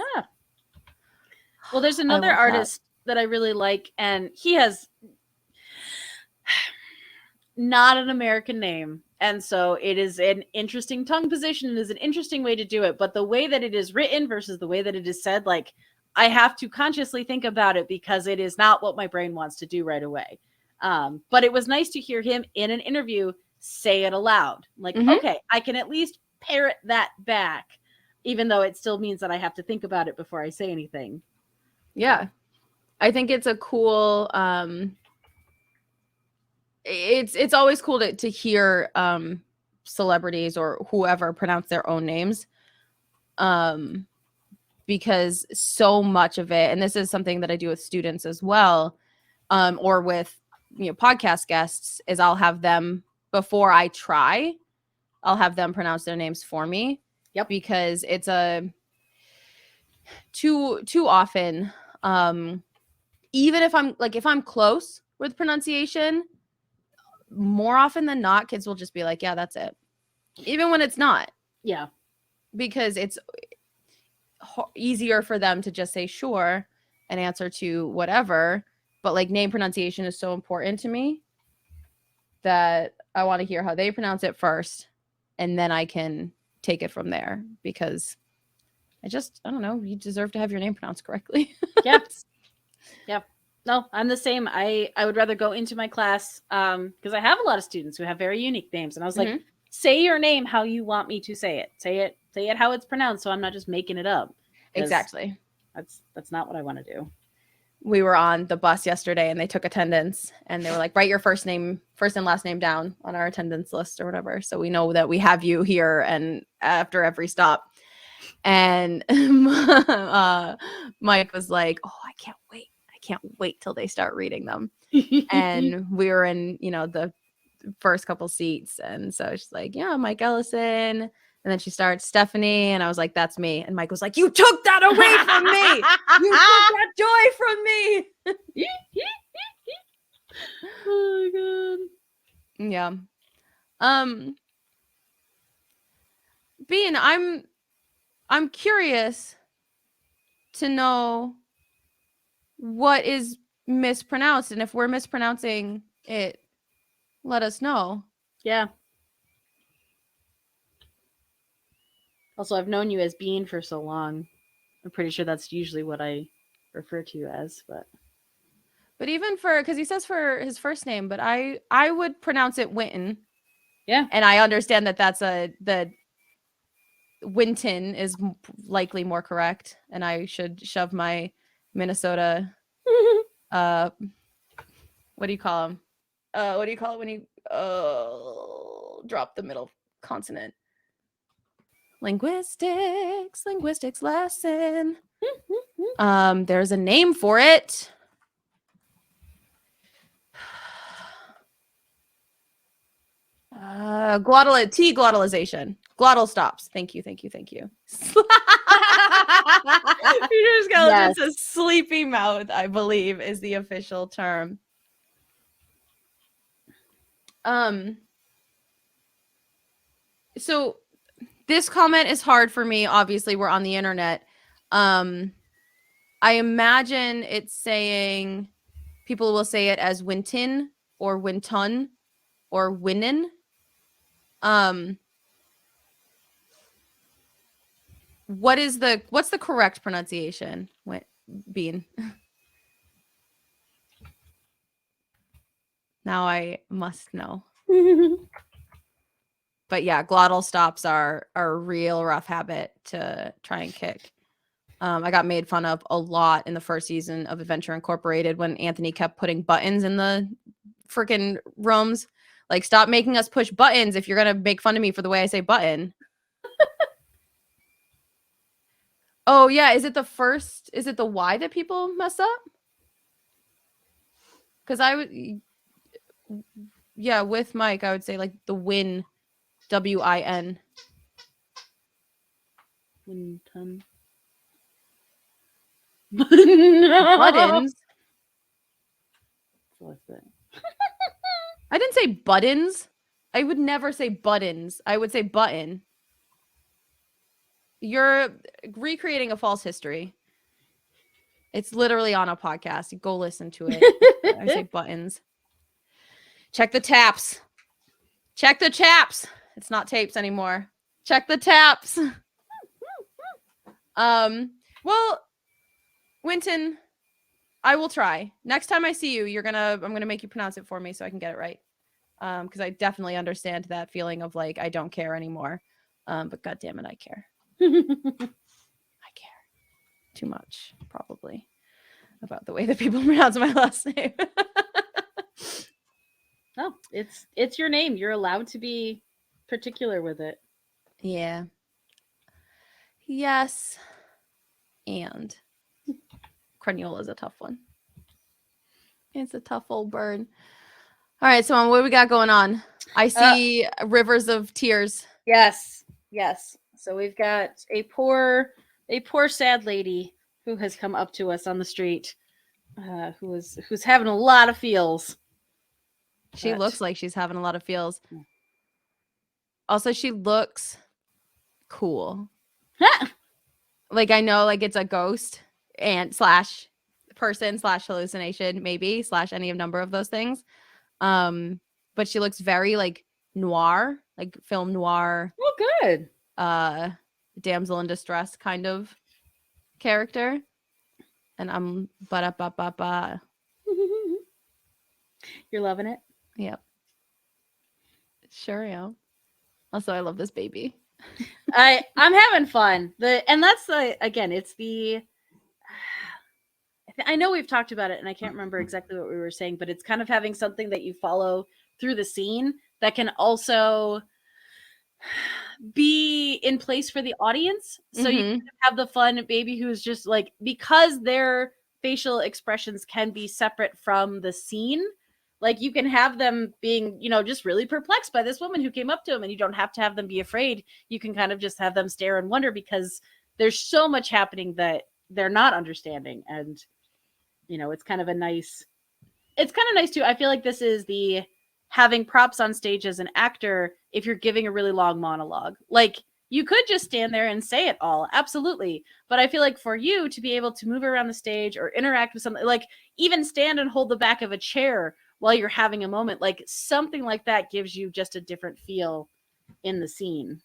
Well, there's another artist that I really like, and he has not an American name, and so it is an interesting tongue position. It is an interesting way to do it, but the way that it is written versus the way that it is said, like I have to consciously think about it because it is not what my brain wants to do right away. But it was nice to hear him in an interview say it aloud. Like, okay, I can at least parrot that back, even though it still means that I have to think about it before I say anything. Yeah. I think it's a cool, it's always cool to hear celebrities or whoever pronounce their own names. because so much of it, and this is something that I do with students as well, or with podcast guests, is I'll have them, before I try, I'll have them pronounce their names for me. Yep. Because it's a too often, even if I'm close with pronunciation, more often than not, kids will just be like, yeah, that's it. Even when it's not. Yeah. Because it's easier for them to just say sure and answer to whatever. But like name pronunciation is so important to me that I want to hear how they pronounce it first. And then I can take it from there, because I don't know, you deserve to have your name pronounced correctly. Yeah. Yeah. No, I'm the same. I would rather go into my class because I have a lot of students who have very unique names. And I was like, say your name how you want me to say it. Say it how it's pronounced, so I'm not just making it up. Exactly. That's not what I want to do. We were on the bus yesterday and they took attendance, and they were like, write your first and last name down on our attendance list or whatever, so we know that we have you here and after every stop. And Mike was like, oh, I can't wait till they start reading them. And we were in the first couple seats, and so she's like, yeah, Mike Ellison, and then she starts Stephanie, and I was like, that's me. And Mike was like, you took that away from me. You took that joy from me. Oh my god. Yeah. Bean, I'm curious to know what is mispronounced, and if we're mispronouncing it, let us know. Yeah. Also, I've known you as Bean for so long. I'm pretty sure that's usually what I refer to you as, but even because he says for his first name, but I would pronounce it Winton. Yeah. And I understand that that's the Winton is likely more correct, and I should shove my Minnesota what do you call him? What do you call it when you drop the middle consonant? Linguistics lesson. There's a name for it. Glottalization. Glottal stops. Thank you. Peter Skeletons says sleepy mouth, I believe, is the official term. So this comment is hard for me. Obviously, we're on the internet. I imagine it's saying, people will say it as Winton or Winton or Winnin. What's the correct pronunciation? Bean. Now I must know. But yeah, glottal stops are a real rough habit to try and kick. I got made fun of a lot in the first season of Adventure Incorporated when Anthony kept putting buttons in the freaking rooms. Like, stop making us push buttons if you're going to make fun of me for the way I say button. Oh, yeah. Is it the Y that people mess up? Because with Mike, I would say like the win, WIN. Winton. Buttons. I didn't say buttons. I would never say buttons. I would say button. You're recreating a false history. It's literally on a podcast. You go listen to it. I say buttons. Check the taps. Check the chaps. It's not tapes anymore. Check the taps. Well, Winton, I will try. Next time I see you, I'm gonna make you pronounce it for me so I can get it right. Because I definitely understand that feeling of like I don't care anymore. But god damn it, I care. I care too much, probably, about the way that people pronounce my last name. No, it's your name. You're allowed to be particular with it. Yeah. Yes. And Magnola is a tough one. It's a tough old bird. All right, so what do we got going on? I see rivers of tears. Yes. So we've got a poor sad lady who has come up to us on the street, who's having a lot of feels. She looks like she's having a lot of feels. Also, she looks cool. Like, I know, like, it's a ghost and slash person slash hallucination, maybe, slash any number of those things. But she looks very, like, noir, like film noir. Oh, good. Damsel in distress kind of character. And I'm ba-da-ba-ba-ba. You're loving it? Yep. Sure am. Also, I love this baby. I'm having fun. And that's again, it's the I know we've talked about it and I can't remember exactly what we were saying, but it's kind of having something that you follow through the scene that can also be in place for the audience. So you have the fun baby who's just like, because their facial expressions can be separate from the scene, like you can have them being, just really perplexed by this woman who came up to him, and you don't have to have them be afraid. You can kind of just have them stare and wonder because there's so much happening that they're not understanding. And, it's kind of nice too. I feel like this is the having props on stage as an actor. If you're giving a really long monologue, like you could just stand there and say it all. Absolutely. But I feel like for you to be able to move around the stage or interact with something, like even stand and hold the back of a chair while you're having a moment, like something like that gives you just a different feel in the scene.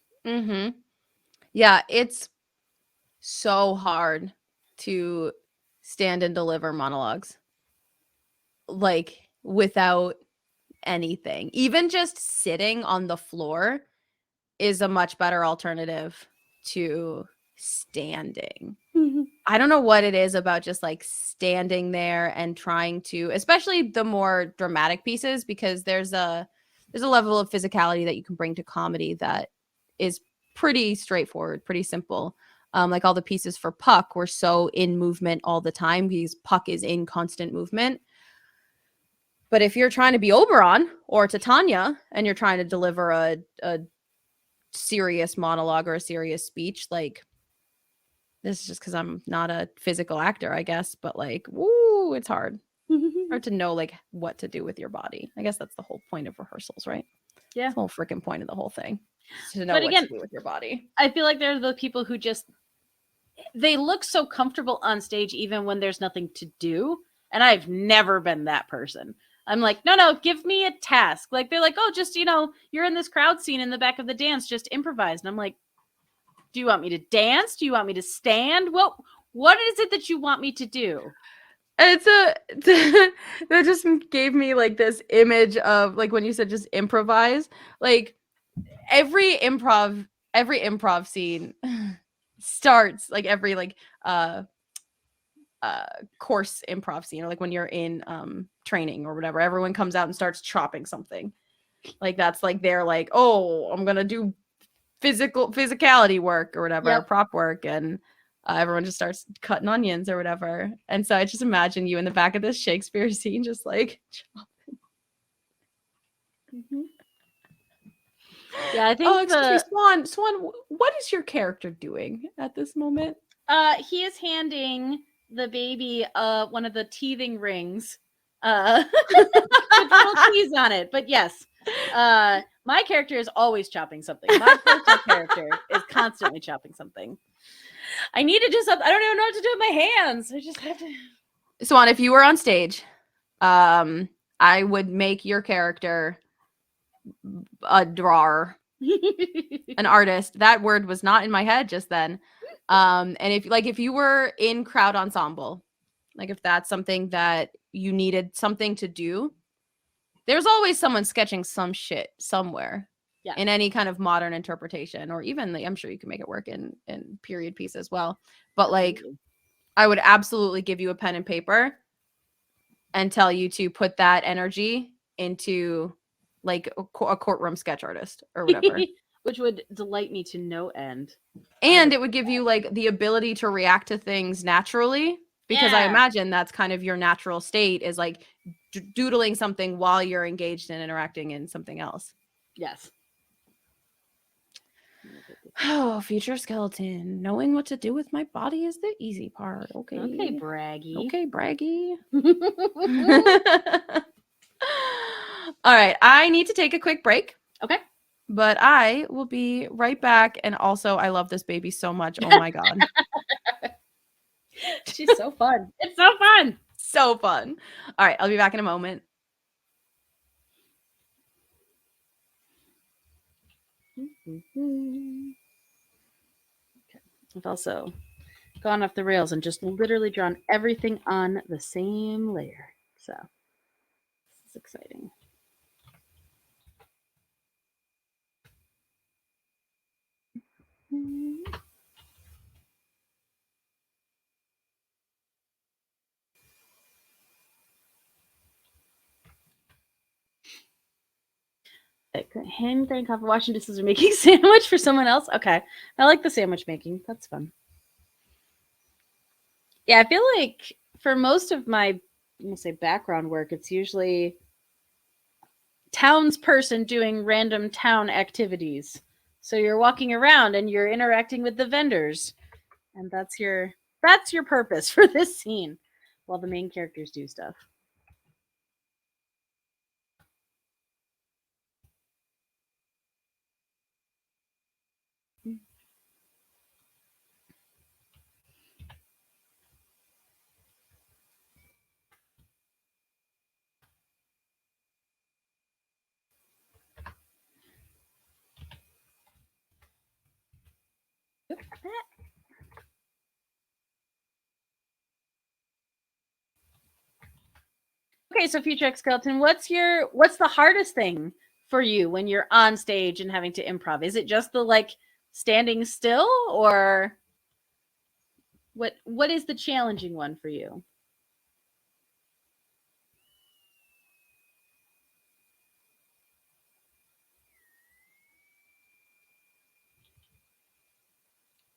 Yeah, it's so hard to stand and deliver monologues, like without anything. Even just sitting on the floor is a much better alternative to standing. I don't know what it is about just like standing there and trying to, especially the more dramatic pieces, because there's a level of physicality that you can bring to comedy that is pretty straightforward, pretty simple. Like all the pieces for Puck were so in movement all the time because Puck is in constant movement. But if you're trying to be Oberon or Titania and you're trying to deliver a serious monologue or a serious speech, like, this is just because I'm not a physical actor, I guess, but like, woo, it's hard. Hard to know like what to do with your body. I guess that's the whole point of rehearsals, right? Yeah. That's the whole freaking point of the whole thing. To know But what again, to do with your body. I feel like they're the people who they look so comfortable on stage even when there's nothing to do. And I've never been that person. I'm like, no, give me a task. Like, they're like, oh, just, you're in this crowd scene in the back of the dance, just improvise. And I'm like, do you want me to dance? Do you want me to stand? What is it that you want me to do? That just gave me like this image of like when you said just improvise, like every improv scene starts like every like course improv scene, or like when you're in training or whatever, everyone comes out and starts chopping something. Like that's like they're like, oh, I'm gonna do physicality work or whatever, prop work, and everyone just starts cutting onions or whatever. And so I just imagine you in the back of this Shakespeare scene just like chopping. Yeah, I think excuse me, Swan, what is your character doing at this moment? He is handing the baby one of the teething rings with little keys on it. But yes, my character is always chopping something. My personal character is constantly chopping something. I need to do something. I don't even know what to do with my hands. I just have to. Swan, if you were on stage, I would make your character a drawer, an artist. That word was not in my head just then. And if you were in crowd ensemble, like if that's something that you needed something to do, there's always someone sketching some shit somewhere. Yeah. In any kind of modern interpretation, or even I'm sure you can make it work in period piece as well. But like, I would absolutely give you a pen and paper and tell you to put that energy into like a courtroom sketch artist or whatever. which would delight me to no end. And it would give you like the ability to react to things naturally, because I Yeah. imagine that's kind of your natural state, is like doodling something while you're engaged in interacting in something else. Yes. Oh, future skeleton. Knowing what to do with my body is the easy part. Okay. Okay, braggy. Okay, braggy. All right. I need to take a quick break. Okay. But I will be right back. And also, I love this baby so much. Oh my God. She's so fun. It's so fun. So fun. All right. I'll be back in a moment. I've also gone off the rails and just literally drawn everything on the same layer. So this is exciting. Hand crank coffee, washing dishes, or making sandwich for someone else. Okay, I like the sandwich making. That's fun. Yeah, I feel like for most of my, I'm gonna say background work, it's usually townsperson doing random town activities. So you're walking around and you're interacting with the vendors, and that's your purpose for this scene, while the main characters do stuff. Okay, so future X skeleton, what's the hardest thing for you when you're on stage and having to improv? Is it just the like standing still, or what is the challenging one for you?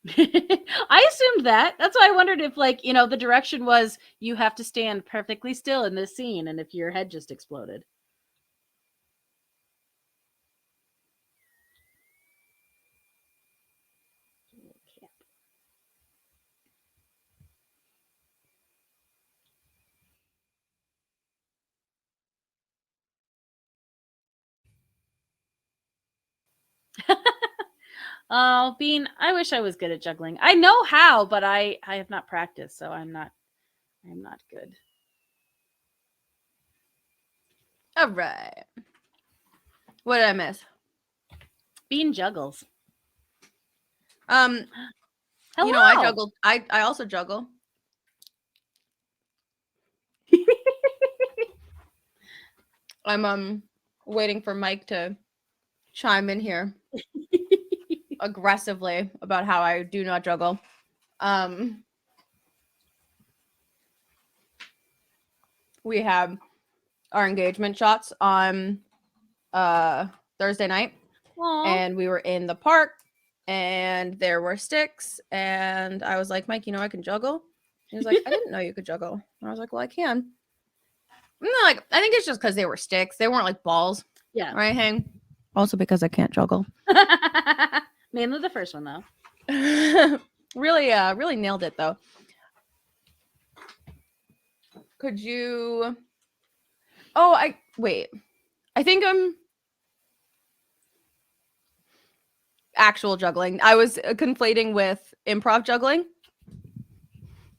I assumed that. That's why I wondered if, like, the direction was you have to stand perfectly still in this scene, and if your head just exploded. Oh, Bean, I wish I was good at juggling. I know how, but I have not practiced, so I'm not good. All right. What did I miss? Bean juggles. Hello. I juggled. I also juggle. I'm waiting for Mike to chime in here aggressively about how I do not juggle. We have our engagement shots on Thursday night. Aww. And we were in the park and there were sticks, and I was like, Mike, I can juggle. He was like, I didn't know you could juggle. And I was like, well, I can. I think it's just because they were sticks. They weren't like balls. Yeah. Right, Hang? Also because I can't juggle. Mainly the first one, though. Really nailed it, though. Could you... Wait. I think I'm... Actual juggling. I was conflating with improv juggling.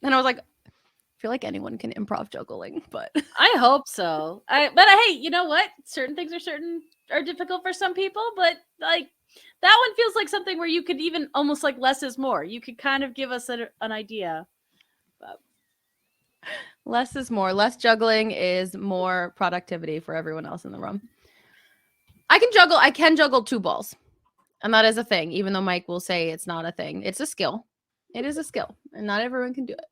And I was like, I feel like anyone can improv juggling, but I hope so. But hey, you know what? Certain things are difficult for some people, but like that one feels like something where you could even almost like less is more. You could kind of give us an idea. But less is more. Less juggling is more productivity for everyone else in the room. I can juggle 2 balls. And that is a thing, even though Mike will say it's not a thing. It's a skill. It is a skill, and not everyone can do it.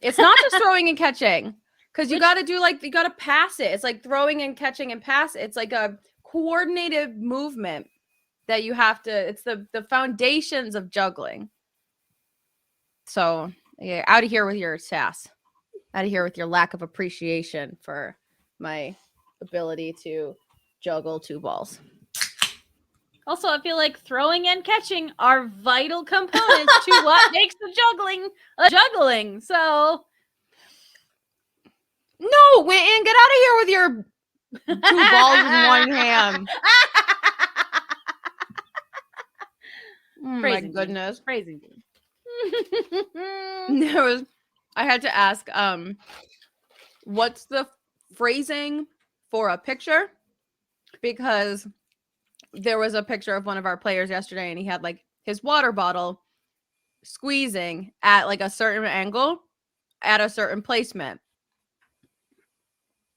It's not just throwing and catching, Because you got to do you got to pass it. It's like throwing and catching and pass it. It's like a coordinated movement that you have to, it's the foundations of juggling. So, yeah, out of here with your sass. Out of here with your lack of appreciation for my ability to juggle 2 balls. Also, I feel like throwing and catching are vital components to what makes the juggling. So, no, Whitton, get out of here with your 2 balls in one hand. Oh my goodness. Praising I had to ask, what's the phrasing for a picture? Because there was a picture of one of our players yesterday and he had like his water bottle squeezing at like a certain angle at a certain placement.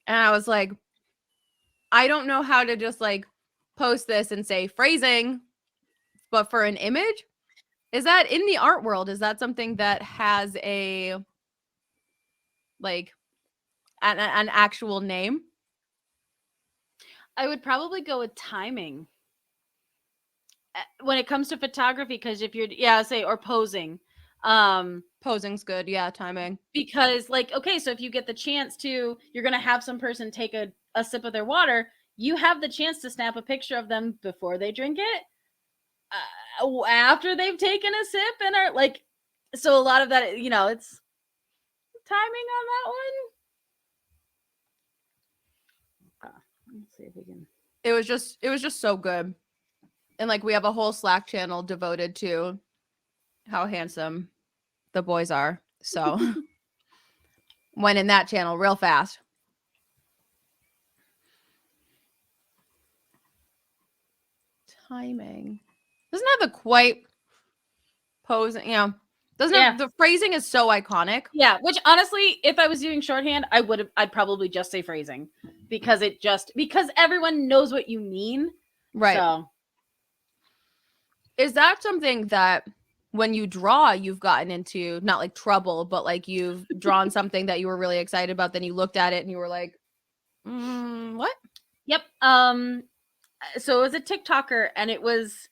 And I was like, I don't know how to just like post this and say phrasing, but for an image, is that in the art world? Is that something that has a like an actual name? I would probably go with timing when it comes to photography, because if you're or posing. Posing's good, yeah, timing. Because okay, so if you get the chance to, you're gonna have some person take a sip of their water, you have the chance to snap a picture of them before they drink it, after they've taken a sip, and are like, so a lot of that, it's timing on that one. Let's see if we can. It was just so good. And like we have a whole Slack channel devoted to how handsome the boys are. So went in that channel real fast. Timing doesn't have the quite posing, doesn't have, the phrasing is so iconic. Yeah, which honestly, if I was doing shorthand, I'd probably just say phrasing, because everyone knows what you mean. Right. So is that something that when you draw, you've gotten into, not like trouble, but like you've drawn something that you were really excited about, then you looked at it and you were like, what? Yep. So it was a TikToker, and it was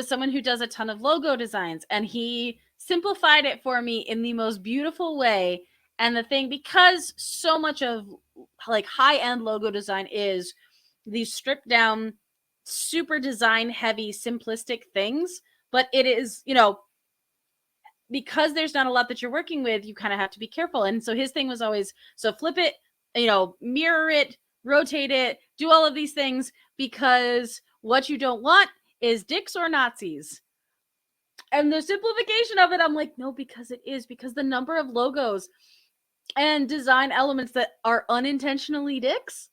someone who does a ton of logo designs, and he simplified it for me in the most beautiful way. And the thing, because so much of like high-end logo design is these stripped down, super design heavy, simplistic things, but it is, because there's not a lot that you're working with, you kind of have to be careful. And so his thing was always, so flip it, mirror it, rotate it, do all of these things, because what you don't want is dicks or Nazis. And the simplification of it, I'm like, no, because the number of logos and design elements that are unintentionally dicks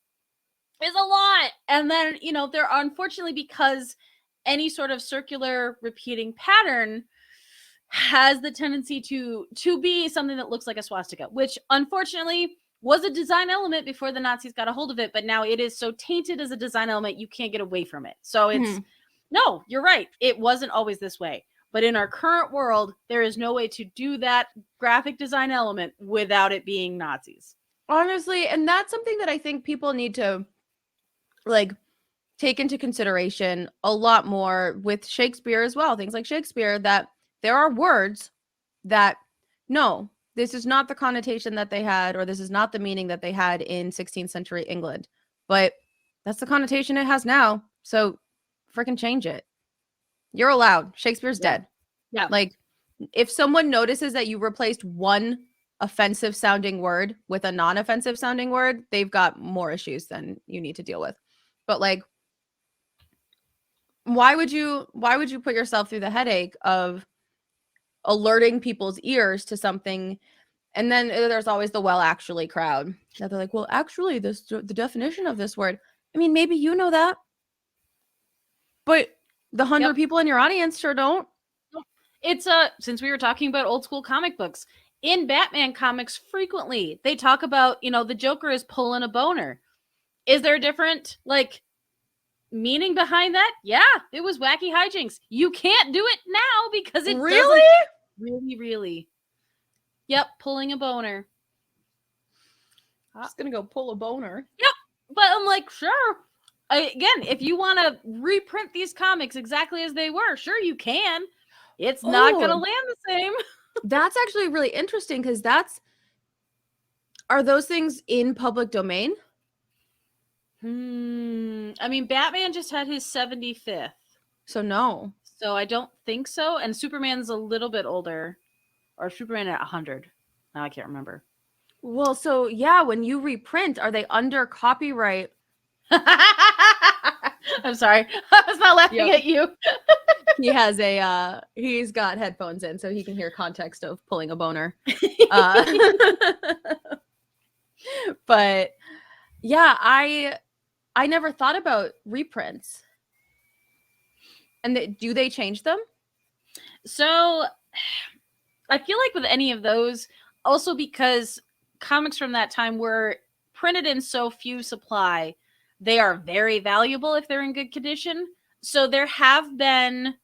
is a lot. And then, there are, unfortunately, because any sort of circular repeating pattern has the tendency to be something that looks like a swastika, which unfortunately was a design element before the Nazis got a hold of it, but now it is so tainted as a design element, you can't get away from it. So it's, no, you're right. It wasn't always this way. But in our current world, there is no way to do that graphic design element without it being Nazis. Honestly, and that's something that I think people need to like take into consideration a lot more with Shakespeare as well. Things like Shakespeare, that there are words that, no, this is not the connotation that they had, or this is not the meaning that they had in 16th century England, but that's the connotation it has now. So freaking change it. You're allowed. Shakespeare's dead. Yeah. Like, if someone notices that you replaced one offensive sounding word with a non-offensive sounding word, they've got more issues than you need to deal with. But like, why would you put yourself through the headache of alerting people's ears to something? And then there's always the well actually crowd that they're like, well, actually, the definition of this word, I mean, maybe you know that, but the 100 people in your audience sure don't. It's since we were talking about old school comic books, in Batman comics, frequently they talk about, the Joker is pulling a boner. Is there a different meaning behind that? Yeah, it was wacky hijinks. You can't do it now because it really. Yep, pulling a boner. Just gonna go pull a boner. Yep. But I'm like, sure. Again, if you want to reprint these comics exactly as they were, sure you can. It's not going to land the same. That's actually really interesting because are those things in public domain? I mean, Batman just had his 75th. So no. So I don't think so. And Superman's a little bit older. Or Superman at 100. Now I can't remember. Well, so yeah, when you reprint, are they under copyright? I'm sorry. I was not laughing at you. He has he's got headphones in so he can hear context of pulling a boner. But yeah, I never thought about reprints. And do they change them? So I feel like with any of those, also because comics from that time were printed in so few supply, they are very valuable if they're in good condition. So there have been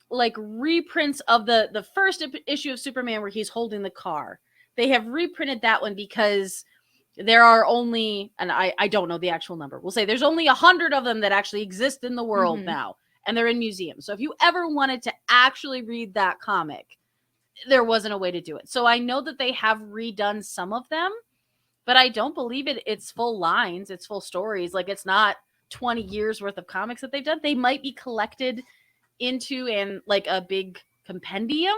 like reprints of the first issue of Superman where he's holding the car. They have reprinted that one because there are only, and I don't know the actual number, we'll say there's only 100 of them that actually exist in the world now, and they're in museums. So if you ever wanted to actually read that comic, there wasn't a way to do it. So I know that they have redone some of them, but I don't believe it's full lines, it's full stories. Like, it's not 20 years worth of comics that they've done. They might be collected into in like a big compendium,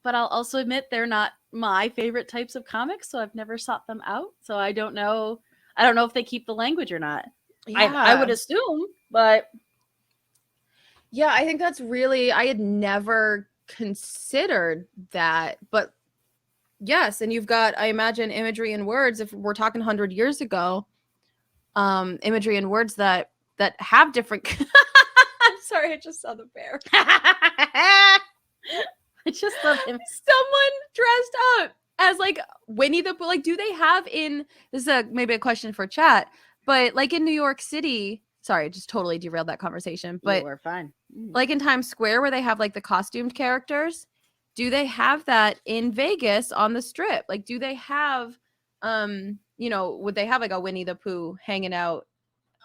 but I'll also admit they're not my favorite types of comics, so I've never sought them out. So I don't know if they keep the language or not. Yeah. I would assume, but yeah, I think that's really, I had never considered that, but yes. And you've got, I imagine, imagery and words, if we're talking 100 years ago, imagery and words that have different I'm sorry, I just saw the bear. I just love him. Someone dressed up as like Winnie the Pooh. Like, do they have in, this is maybe a question for chat, but like in New York City, sorry, I just totally derailed that conversation, but we're fine. Like in Times Square where they have like the costumed characters, do they have that in Vegas on the Strip? Like, do they have, would they have like a Winnie the Pooh hanging out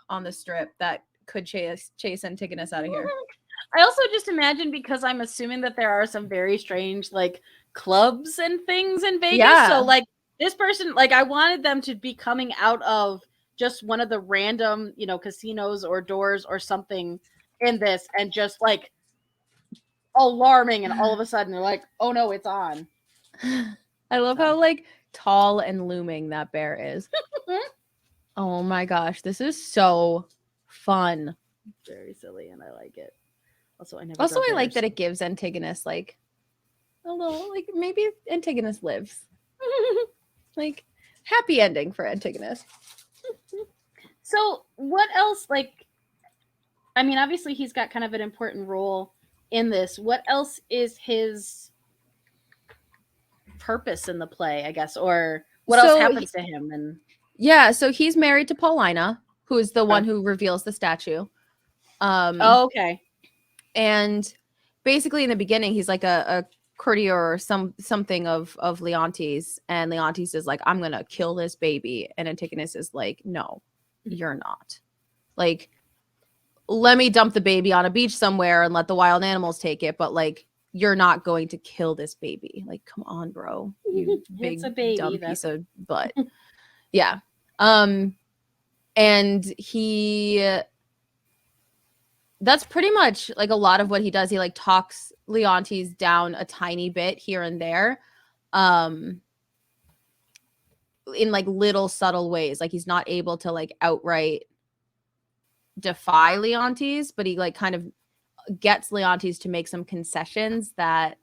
on the Strip that could chase Antigonus out of here? I also just imagine, because I'm assuming that there are some very strange like clubs and things in Vegas. Yeah. So like this person, like I wanted them to be coming out of just one of the random, casinos or doors or something in this, and just like alarming, and all of a sudden they're like, oh no, it's on. I love how like tall and looming that bear is. Oh my gosh, this is so fun. Very silly, and I like it. Also, I like that it gives Antigonus like a little, like maybe Antigonus lives. Like, happy ending for Antigonus. So what else, like, I mean, obviously he's got kind of an important role in this. What else is his purpose in the play, I guess, or what else happens to him? And yeah, so he's married to Paulina, who is the one who reveals the statue. Okay. And basically in the beginning, he's like a courtier or something of Leontes, and Leontes is like, I'm gonna kill this baby, and Antigonus is like, no, you're not. Like, let me dump the baby on a beach somewhere and let the wild animals take it, but like, you're not going to kill this baby. Like, come on, bro, you big dumb piece of butt. Yeah. And that's pretty much like a lot of what he does. He like talks Leontes down a tiny bit here and there, in like little subtle ways. Like, he's not able to like outright defy Leontes, but he like kind of gets Leontes to make some concessions that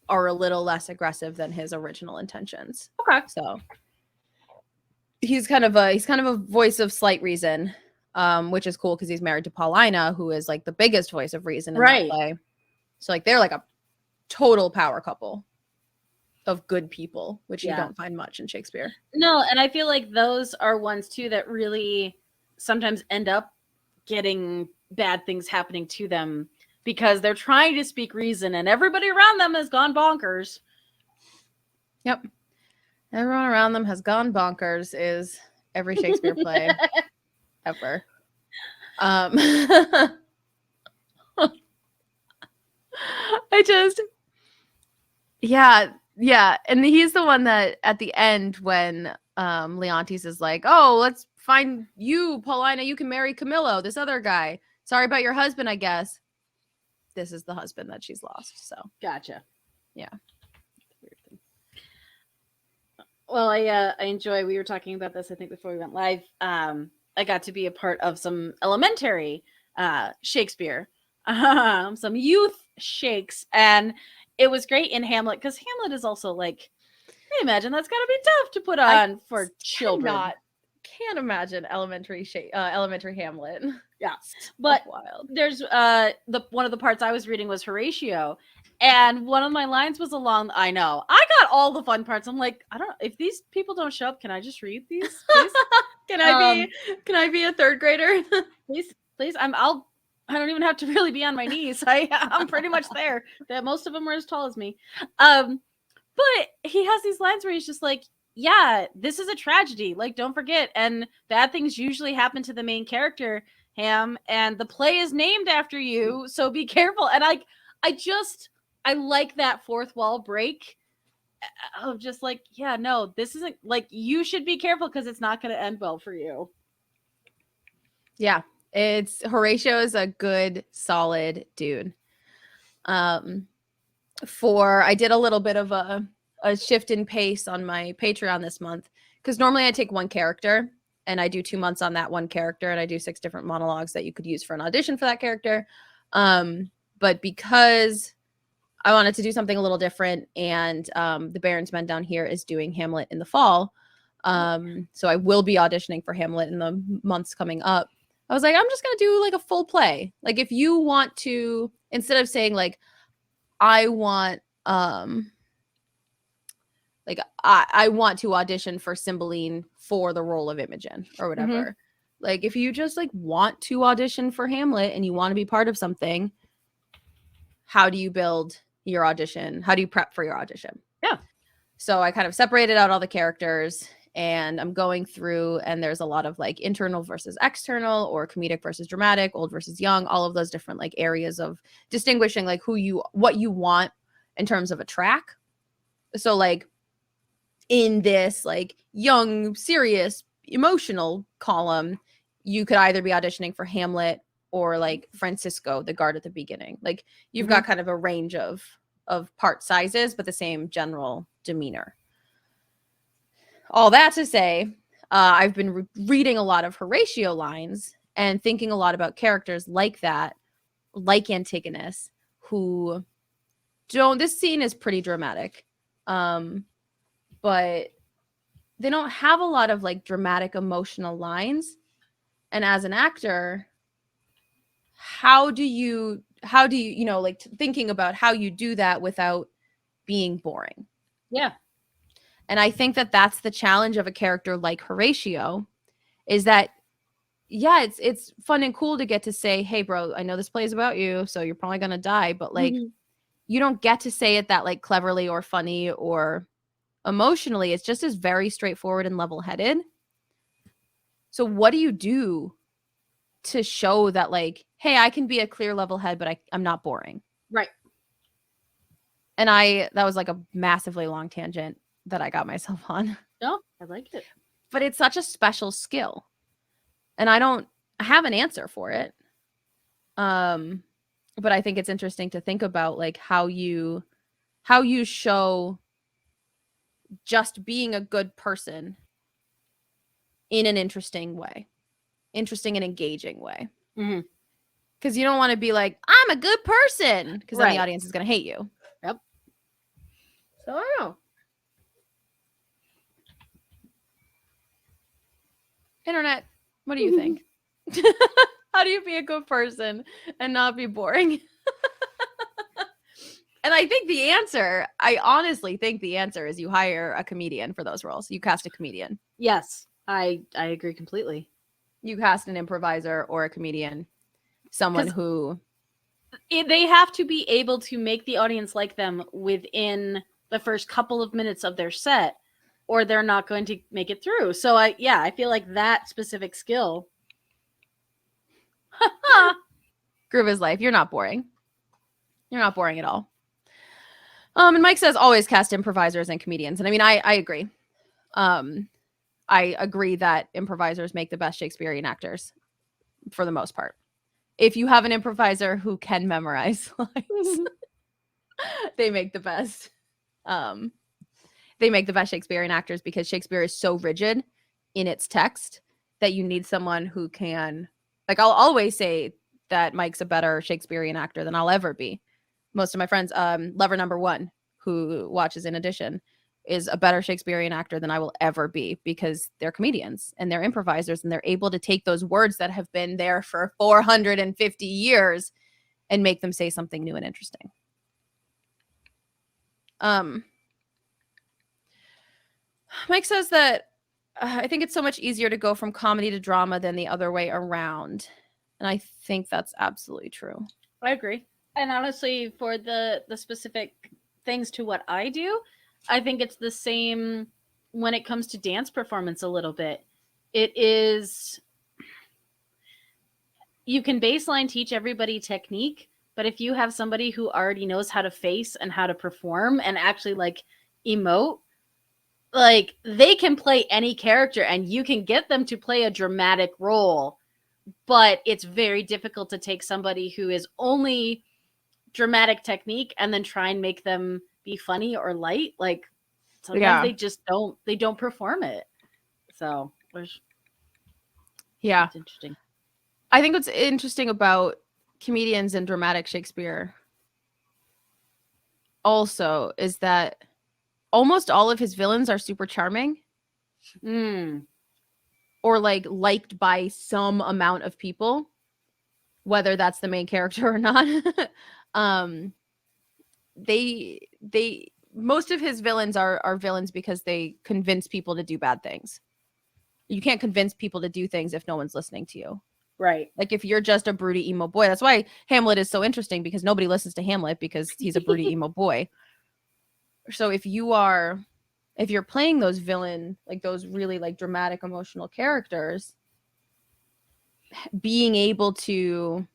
are a little less aggressive than his original intentions. Okay. So he's kind of a voice of slight reason, which is cool because he's married to Paulina, who is like the biggest voice of reason in that play. So like they're like a total power couple of good people, which you don't find much in Shakespeare. No, and I feel like those are ones too that really sometimes end up getting bad things happening to them because they're trying to speak reason and everybody around them has gone bonkers. Yep. Everyone around them has gone bonkers is every Shakespeare play ever. I just, yeah. And he's the one that at the end when Leontes is like, oh, let's find you, Paulina, you can marry Camillo, this other guy. Sorry about your husband, I guess. This is the husband that she's lost. So Gotcha. Yeah. Well, I enjoy. We were talking about this, I think, before we went live. I got to be a part of some elementary Shakespeare, some youth shakes, and it was great in Hamlet because Hamlet is also like, I imagine that's got to be tough to put on for children. Can't imagine elementary Hamlet. Yeah, So but wild. there's one of the parts I was reading was Horatio, and one of my lines was along. I know I got all the fun parts. I'm like, I don't know if these people don't show up. Can I just read these? Please? Can I be a third grader? please. I don't even have to really be on my knees. I'm pretty much there. That most of them are as tall as me. But he has these lines where he's just like, yeah, this is a tragedy. Like, don't forget. And bad things usually happen to the main character, Ham, and the play is named after you. So be careful. And I like that fourth wall break of just like, yeah, no, this isn't like, you should be careful because it's not going to end well for you. Yeah, Horatio is a good, solid dude. I did a little bit of a shift in pace on my Patreon this month because normally I take one character and I do 2 months on that one character and I do 6 different monologues that you could use for an audition for that character. But because I wanted to do something a little different and the Barons Men down here is doing Hamlet in the fall. So I will be auditioning for Hamlet in the months coming up. I was like, I'm just going to do like a full play. Like if you want to, instead of saying like, I want I want to audition for Cymbeline for the role of Imogen or whatever. Mm-hmm. Like if you just like want to audition for Hamlet and you want to be part of something, how do you build your audition? How do you prep for your audition? Yeah. So I kind of separated out all the characters and I'm going through and there's a lot of like internal versus external or comedic versus dramatic, old versus young, all of those different like areas of distinguishing like what you want in terms of a track. So like in this like young, serious, emotional column, you could either be auditioning for Hamlet or like Francisco, the guard at the beginning. Like you've got kind of a range of part sizes, but the same general demeanor. All that to say, I've been reading a lot of Horatio lines and thinking a lot about characters like that, like Antigonus, who don't, this scene is pretty dramatic, but they don't have a lot of like dramatic emotional lines. And as an actor, how do you like thinking about how you do that without being boring? Yeah. And I think that that's the challenge of a character like Horatio is that, yeah, it's fun and cool to get to say, hey, bro, I know this play is about you, so you're probably going to die. But like, you don't get to say it that like cleverly or funny or emotionally. It's just as very straightforward and level-headed. So what do you do to show that like, hey, I can be a clear level head, but I'm not boring. Right. And that was like a massively long tangent that I got myself on. No, I liked it. But it's such a special skill. And I don't have an answer for it. But I think it's interesting to think about like how you show just being a good person in an interesting and engaging way. Because you don't want to be like, I'm a good person, because then the audience is going to hate you. Yep. So I don't know. Internet, what do you think? How do you be a good person and not be boring? And I honestly think the answer is you hire a comedian for those roles. You cast a comedian. Yes, I agree completely. You cast an improviser or a comedian, someone who... They have to be able to make the audience like them within the first couple of minutes of their set, or they're not going to make it through. So I feel like that specific skill. Groove is life. You're not boring. You're not boring at all. And Mike says always cast improvisers and comedians. And I mean, I agree. I agree that improvisers make the best Shakespearean actors for the most part. If you have an improviser who can memorize lines, they make the best. They make the best Shakespearean actors because Shakespeare is so rigid in its text that you need someone who can, like, I'll always say that Mike's a better Shakespearean actor than I'll ever be. Most of my friends, lover number one, who watches in addition, is a better Shakespearean actor than I will ever be because they're comedians and they're improvisers and they're able to take those words that have been there for 450 years and make them say something new and interesting. Mike says that I think it's so much easier to go from comedy to drama than the other way around. And I think that's absolutely true. I agree. And honestly, for the specific things to what I do, I think it's the same when it comes to dance performance a little bit. It is, you can baseline teach everybody technique, but if you have somebody who already knows how to face and how to perform and actually like emote, like they can play any character and you can get them to play a dramatic role, but it's very difficult to take somebody who is only dramatic technique and then try and make them be funny or light. Like sometimes they just don't perform it. So yeah, it's interesting. I think what's interesting about comedians and dramatic Shakespeare also is that almost all of his villains are super charming. Or like liked by some amount of people, whether that's the main character or not. They most of his villains are villains because they convince people to do bad things. You can't convince people to do things if no one's listening to you. Right. Like if you're just a broody emo boy, that's why Hamlet is so interesting because nobody listens to Hamlet because he's a broody emo boy. So if you're playing those villain, like those really like dramatic emotional characters, being able to,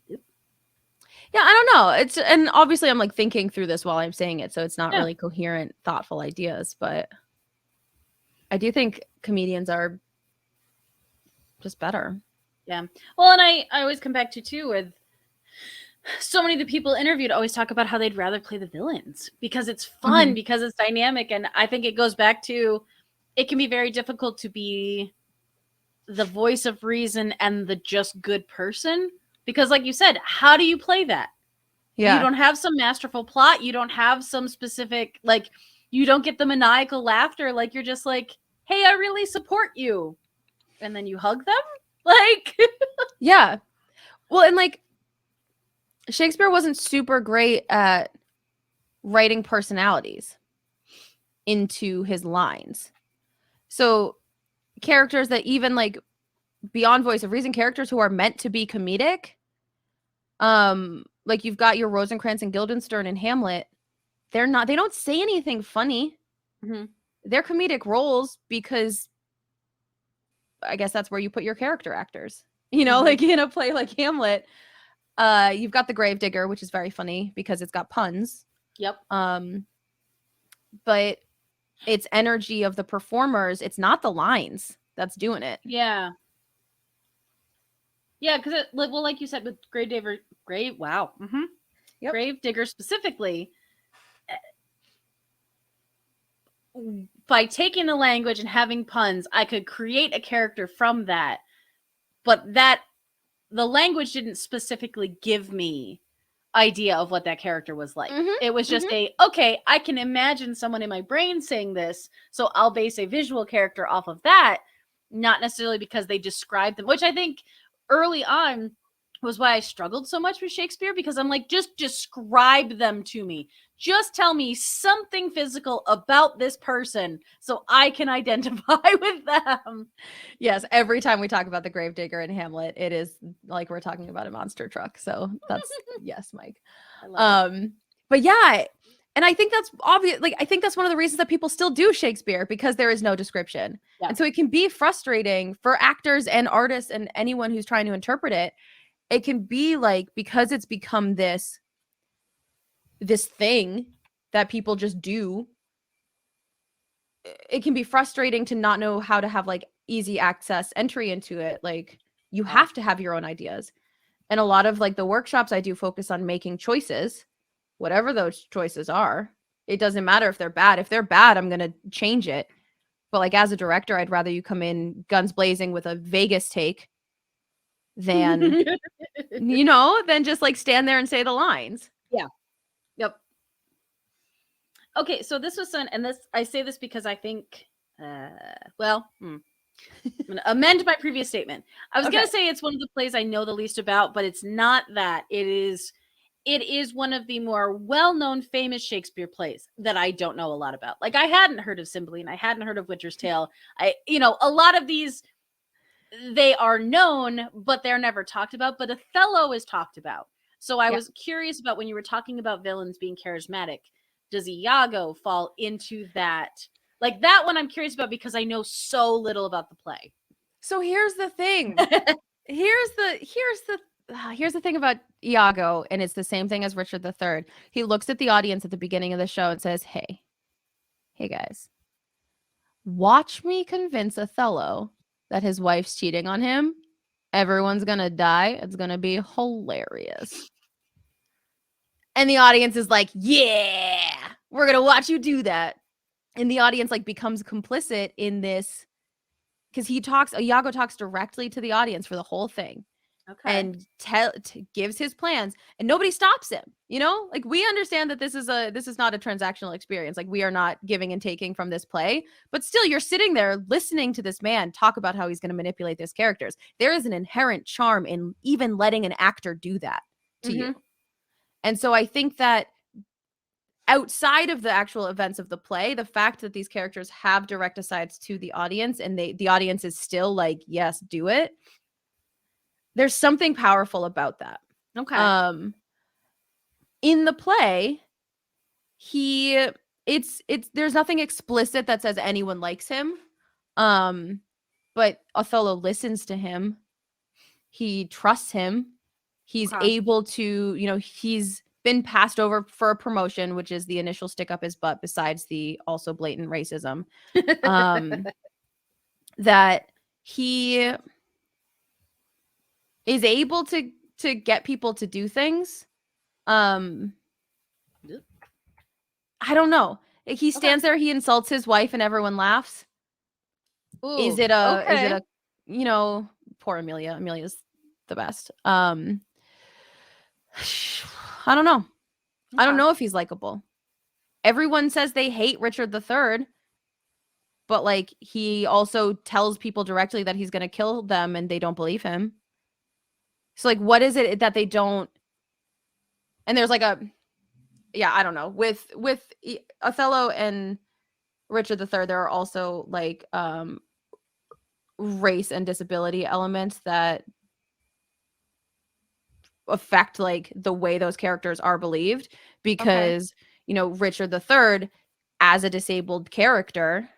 yeah, I don't know. It's, and obviously I'm like thinking through this while I'm saying it, so it's not really coherent, thoughtful ideas, but I do think comedians are just better. Yeah. Well, and I always come back to too with so many of the people interviewed always talk about how they'd rather play the villains because it's fun, because it's dynamic. And I think it goes back to, it can be very difficult to be the voice of reason and the just good person. Because like you said, how do you play that? Yeah. You don't have some masterful plot. You don't have some specific, like, you don't get the maniacal laughter. Like, you're just like, hey, I really support you. And then you hug them? Like, yeah. Well, and like, Shakespeare wasn't super great at writing personalities into his lines. So characters that even like beyond voice of reason, characters who are meant to be comedic, like you've got your Rosencrantz and Guildenstern in Hamlet, they don't say anything funny. They're comedic roles because I guess that's where you put your character actors, you know, like in a play like Hamlet. You've got the Gravedigger, which is very funny because it's got puns. Yep. But it's energy of the performers. It's not the lines that's doing it. Yeah. Yeah, because well, like you said with Gravedigger, Gravedigger specifically, by taking the language and having puns, I could create a character from that. But the language didn't specifically give me idea of what that character was like. It was just okay, I can imagine someone in my brain saying this, so I'll base a visual character off of that, not necessarily because they described them, which I think early on was why I struggled so much with Shakespeare, because I'm like, just describe them to me. Just tell me something physical about this person so I can identify with them. Yes, every time we talk about the Gravedigger in Hamlet, it is like we're talking about a monster truck. So that's yes, Mike. I love it. But yeah, And I think that's obvious. Like, I think that's one of the reasons that people still do Shakespeare, because there is no description. Yeah. And so it can be frustrating for actors and artists and anyone who's trying to interpret it. It can be like, because it's become this thing that people just do, it can be frustrating to not know how to have like easy access entry into it. Like, you have to have your own ideas. And a lot of like the workshops I do focus on making choices, whatever those choices are. It doesn't matter if they're bad. If they're bad, I'm going to change it. But like, as a director, I'd rather you come in guns blazing with a Vegas take than, than just like stand there and say the lines. Yeah. Yep. Okay, so this was fun, and I say this because I think, I'm going to amend my previous statement. I was going to say it's one of the plays I know the least about, but it's not that. It is one of the more well-known, famous Shakespeare plays that I don't know a lot about. Like, I hadn't heard of Cymbeline. I hadn't heard of Winter's Tale. A lot of these, they are known, but they're never talked about. But Othello is talked about. So I was curious about, when you were talking about villains being charismatic, does Iago fall into that? Like, that one I'm curious about because I know so little about the play. So here's the thing. Here's the thing about Iago, and it's the same thing as Richard III. He looks at the audience at the beginning of the show and says, hey guys, watch me convince Othello that his wife's cheating on him. Everyone's gonna die. It's gonna be hilarious. And the audience is like, yeah, we're gonna watch you do that. And the audience like becomes complicit in this, because Iago talks directly to the audience for the whole thing. Okay. And gives his plans, and nobody stops him. Like, we understand that this is not a transactional experience. Like, we are not giving and taking from this play, but still, you're sitting there listening to this man talk about how he's going to manipulate these characters. There is an inherent charm in even letting an actor do that to you. And so I think that outside of the actual events of the play, the fact that these characters have direct asides to the audience, and the audience is still like, yes, do it. There's something powerful about that. Okay. In the play, there's nothing explicit that says anyone likes him. But Othello listens to him. He trusts him. He's able to, he's been passed over for a promotion, which is the initial stick up his butt, besides the also blatant racism. That he is able to get people to do things. I don't know. He stands there, he insults his wife, and everyone laughs. Ooh, is it a poor Amelia? Amelia's the best. I don't know. I don't know if he's likable. Everyone says they hate Richard III, but like, he also tells people directly that he's going to kill them, and they don't believe him. So like, what is it that they don't? And there's like I don't know. With Othello and Richard III, there are also like race and disability elements that affect like the way those characters are believed, because Richard III, as a disabled character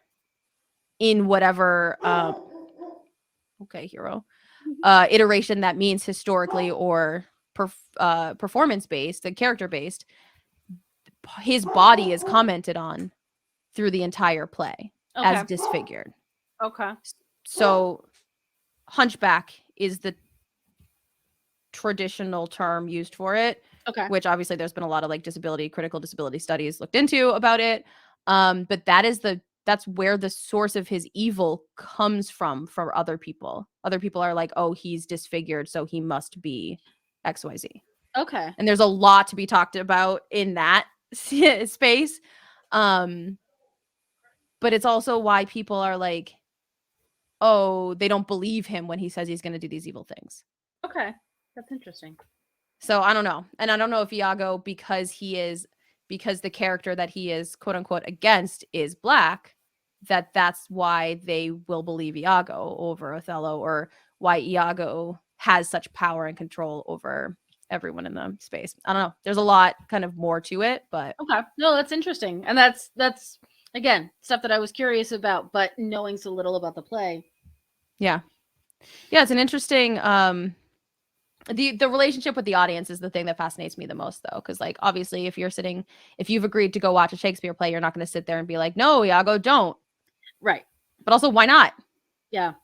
in whatever hero iteration that means, historically or performance based and character based, his body is commented on through the entire play as disfigured. So hunchback is the traditional term used for it, which obviously there's been a lot of like critical disability studies looked into about it, but that's where the source of his evil comes from for other people. Other people are like, oh, he's disfigured, so he must be XYZ. And there's a lot to be talked about in that space, but it's also why people are like, oh, they don't believe him when he says he's going to do these evil things. That's interesting. So I don't know. And I don't know if Iago, because the character that he is quote unquote against is black, that's why they will believe Iago over Othello, or why Iago has such power and control over everyone in the space. I don't know. There's a lot kind of more to it, but Okay. No, that's interesting. And that's again, stuff that I was curious about, but knowing so little about the play. yeah. Yeah, it's an interesting the relationship with the audience is the thing that fascinates me the most, though, because like obviously if you've agreed to go watch a Shakespeare play, you're not going to sit there and be like, no, Iago, don't. Right. But also, why not? Yeah.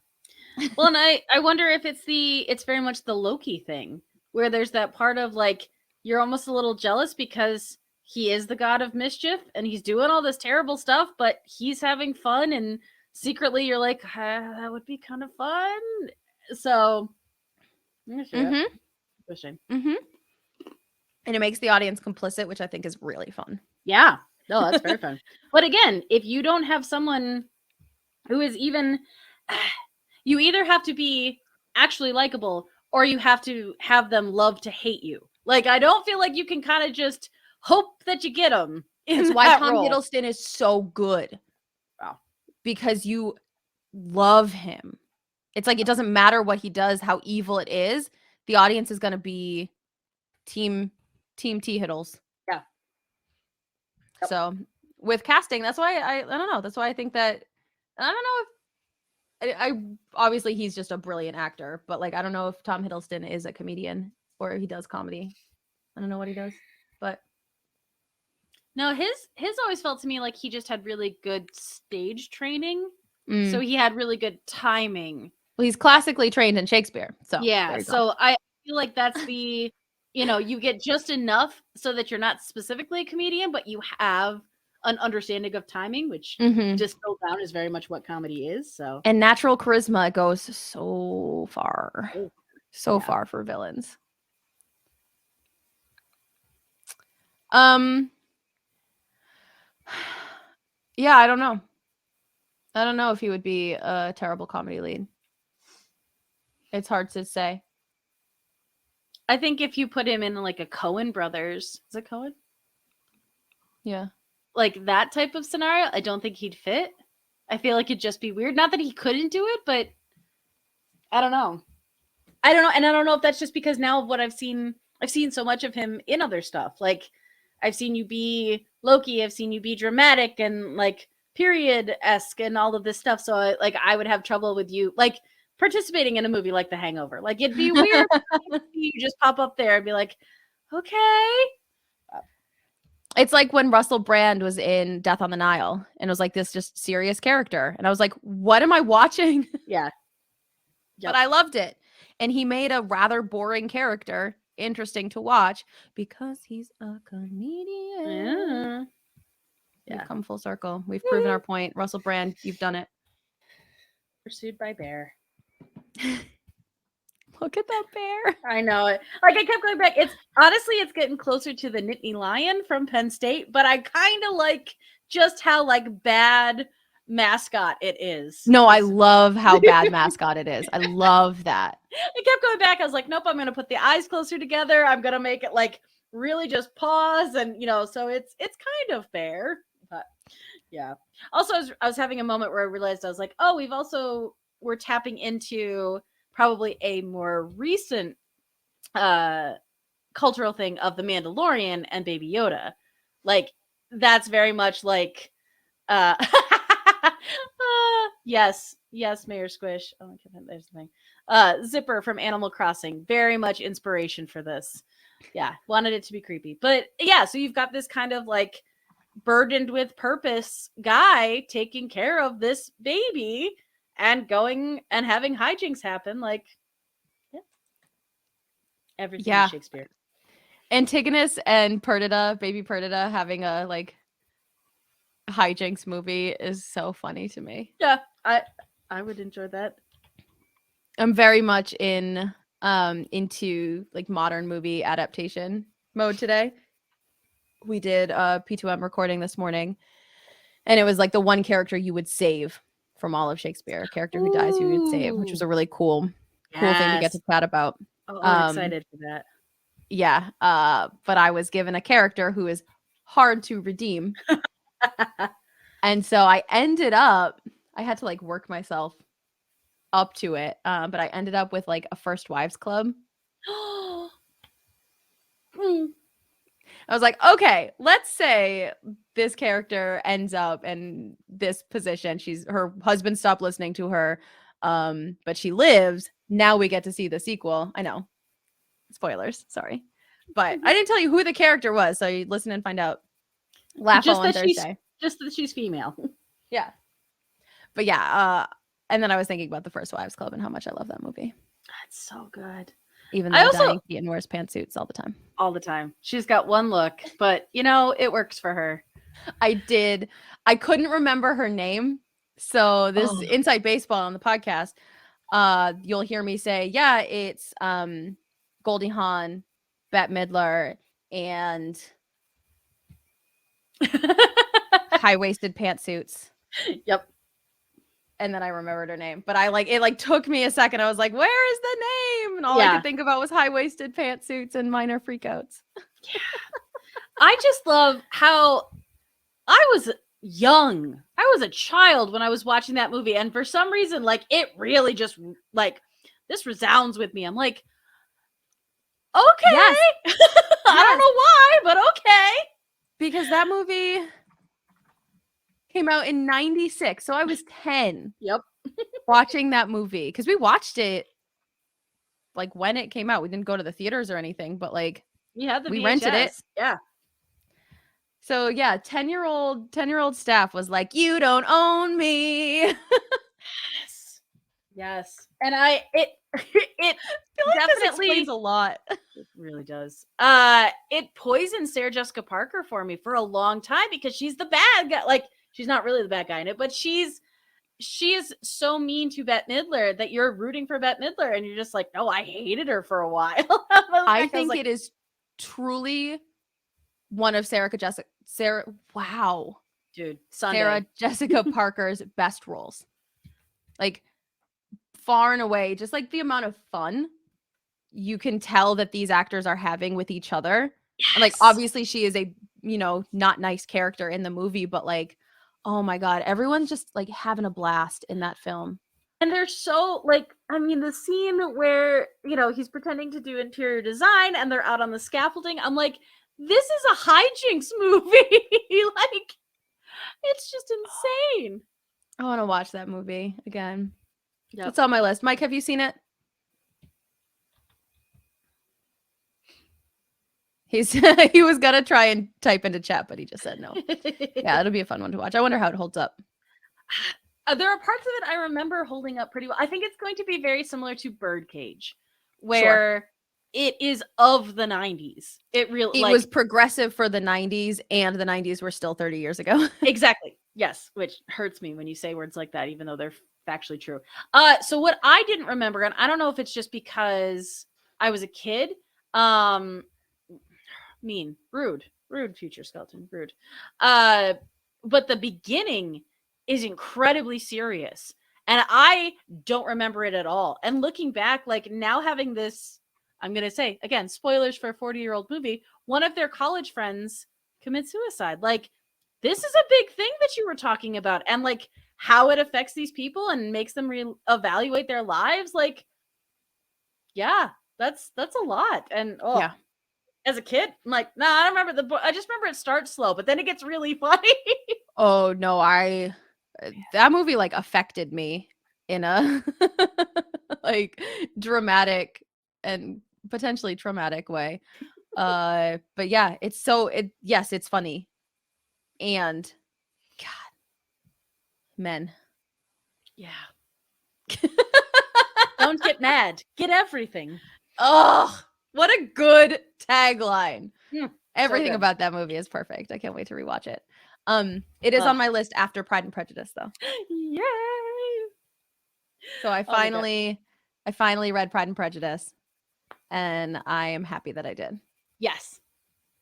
Well, and I wonder if it's very much the Loki thing, where there's that part of like you're almost a little jealous because he is the god of mischief and he's doing all this terrible stuff, but he's having fun, and secretly you're like, that would be kind of fun. So, yeah, Mm-hmm. pushing. Mm-hmm. And it makes the audience complicit, which I think is really fun. Yeah. No, that's very fun. But again, if you don't have someone who is even, you either have to be actually likable or you have to have them love to hate you. Like, I don't feel like you can kind of just hope that you get them. It's why Tom Hiddleston is so good. Wow. Because you love him. It's like it doesn't matter what he does, how evil it is. The audience is going to be team T Hiddles. Yeah. Yep. So with casting, that's why I don't know. That's why I think that I don't know if I obviously he's just a brilliant actor, but like I don't know if Tom Hiddleston is a comedian or he does comedy. I don't know what he does, but no, his always felt to me like he just had really good stage training. So he had really good timing. Well, he's classically trained in Shakespeare. So yeah. So I feel like that's the, you get just enough so that you're not specifically a comedian, but you have an understanding of timing, which distilled down is very much what comedy is. So and natural charisma goes so far, far for villains. Yeah, I don't know. I don't know if he would be a terrible comedy lead. It's hard to say. I think if you put him in like a Coen Brothers, is it Coen? Yeah. Like that type of scenario, I don't think he'd fit. I feel like it'd just be weird. Not that he couldn't do it, but I don't know. And I don't know if that's just because now of what I've seen so much of him in other stuff. Like I've seen you be Loki, I've seen you be dramatic and like period-esque and all of this stuff. So I would have trouble with you like participating in a movie like The Hangover. Like it'd be weird if you just pop up there and be like, okay. It's like when Russell Brand was in Death on the Nile and was like this just serious character. And I was like, what am I watching? Yeah. But I loved it. And he made a rather boring character interesting to watch because he's a comedian. Yeah. We've come full circle. We've proven our point. Russell Brand, you've done it. Pursued by bear. Look at that bear. I know it. Like I kept going back. It's honestly, it's getting closer to the Nittany Lion from Penn State, but I kind of like just how like bad mascot it is. No, I love how bad mascot it is. I love that. I kept going back. I was like, nope, I'm gonna put the eyes closer together. I'm gonna make it like really just pause, and so it's kind of fair. But yeah. Also, I was having a moment where I realized I was like, oh, we're tapping into probably a more recent cultural thing of the Mandalorian and Baby Yoda. Like that's very much like yes, Mayor Squish. Oh, there's the thing. Zipper from Animal Crossing. Very much inspiration for this. Yeah, wanted it to be creepy. But yeah, so you've got this kind of like burdened with purpose guy taking care of this baby and going and having hijinks happen. Like, yeah. Everything is Shakespeare. Antigonus and Perdita, baby Perdita, having a like hijinks movie is so funny to me. Yeah, I would enjoy that. I'm very much into like modern movie adaptation mode today. We did a P2M recording this morning, and it was like the one character you would save from all of Shakespeare, a character who dies who you would save, which was a really cool thing to get to chat about. Oh, I'm excited for that. Yeah, but I was given a character who is hard to redeem. And so I had to like work myself up to it. But I ended up with like a First Wives Club. I was like, okay, let's say this character ends up in this position. Her husband stopped listening to her, but she lives. Now we get to see the sequel. I know, spoilers, sorry, but I didn't tell you who the character was, so you listen and find out. Laugh all on Thursday. Just that she's female. Yeah, but yeah, and then I was thinking about the First Wives Club and how much I love that movie. That's so good. Even though Diane Keaton wears pantsuits all the time. All the time. She's got one look, but you know, it works for her. I couldn't remember her name. So this is Inside Baseball on the podcast. You'll hear me say, yeah, it's Goldie Hawn, Bette Midler, and high-waisted pantsuits. Yep. And then I remembered her name. But it took me a second. I was like, where is the name? And all I could think about was high-waisted pantsuits and minor freakouts. Yeah. I just love how I was young. I was a child when I was watching that movie. And for some reason, it really just, this resounds with me. I'm like, okay. Yes. I don't know why, but okay. Because that movie came out in 96. So I was 10. Yep. Watching that movie. Because we watched it when it came out. We didn't go to the theaters or anything, but we had the VHS. We rented it. Yeah. So yeah, 10-year-old Steph was like, "You don't own me." Yes. And it definitely explains a lot. It really does. It poisoned Sarah Jessica Parker for me for a long time because she's the bad guy. She's not really the bad guy in it, but she is so mean to Bette Midler that you're rooting for Bette Midler, and you're just like, no, I hated her for a while. I think it is truly one of Sarah Jessica Parker's best roles. Far and away, just the amount of fun you can tell that these actors are having with each other. Yes. And obviously she is a, not nice character in the movie, but oh my God, everyone's just having a blast in that film. And they're so the scene where, he's pretending to do interior design and they're out on the scaffolding. I'm like, this is a hijinks movie. It's just insane. I want to watch that movie again. Yep. It's on my list. Mike, have you seen it? He was gonna try and type into chat, but he just said no. Yeah, it'll be a fun one to watch. I wonder how it holds up. There are parts of it I remember holding up pretty well. I think it's going to be very similar to Birdcage, where it is of the 90s. It was progressive for the 90s, and the 90s were still 30 years ago. Exactly. Yes, which hurts me when you say words like that, even though they're factually true. So what I didn't remember, and I don't know if it's just because I was a kid, rude future skeleton, rude. But the beginning is incredibly serious, and I don't remember it at all. And looking back, now having this, I'm gonna say again, spoilers for a 40-year-old movie, one of their college friends commits suicide. This is a big thing that you were talking about, and how it affects these people and makes them evaluate their lives. Yeah, that's a lot. And yeah, as a kid, I'm like, nah, I don't remember I just remember it starts slow, but then it gets really funny. Oh no, that movie affected me in a dramatic and potentially traumatic way. But yeah, it's funny. And God, men. Yeah. Don't get mad. Get everything. Oh, what a good tagline. Everything about that movie is perfect. I can't wait to rewatch it. It is on my list after Pride and Prejudice, though. Yay! So I finally read Pride and Prejudice, and I am happy that I did. Yes.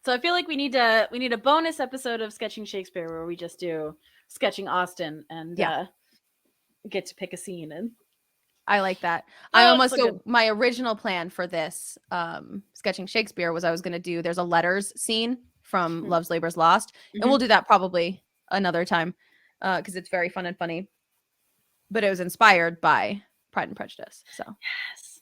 So I feel like we need a bonus episode of Sketching Shakespeare where we just do Sketching Austen and get to pick a scene. And I like that. My original plan for this Sketching Shakespeare was I was going to do, there's a letters scene from Love's Labor's Lost, and we'll do that probably another time because it's very fun and funny. But it was inspired by Pride and Prejudice. So yes.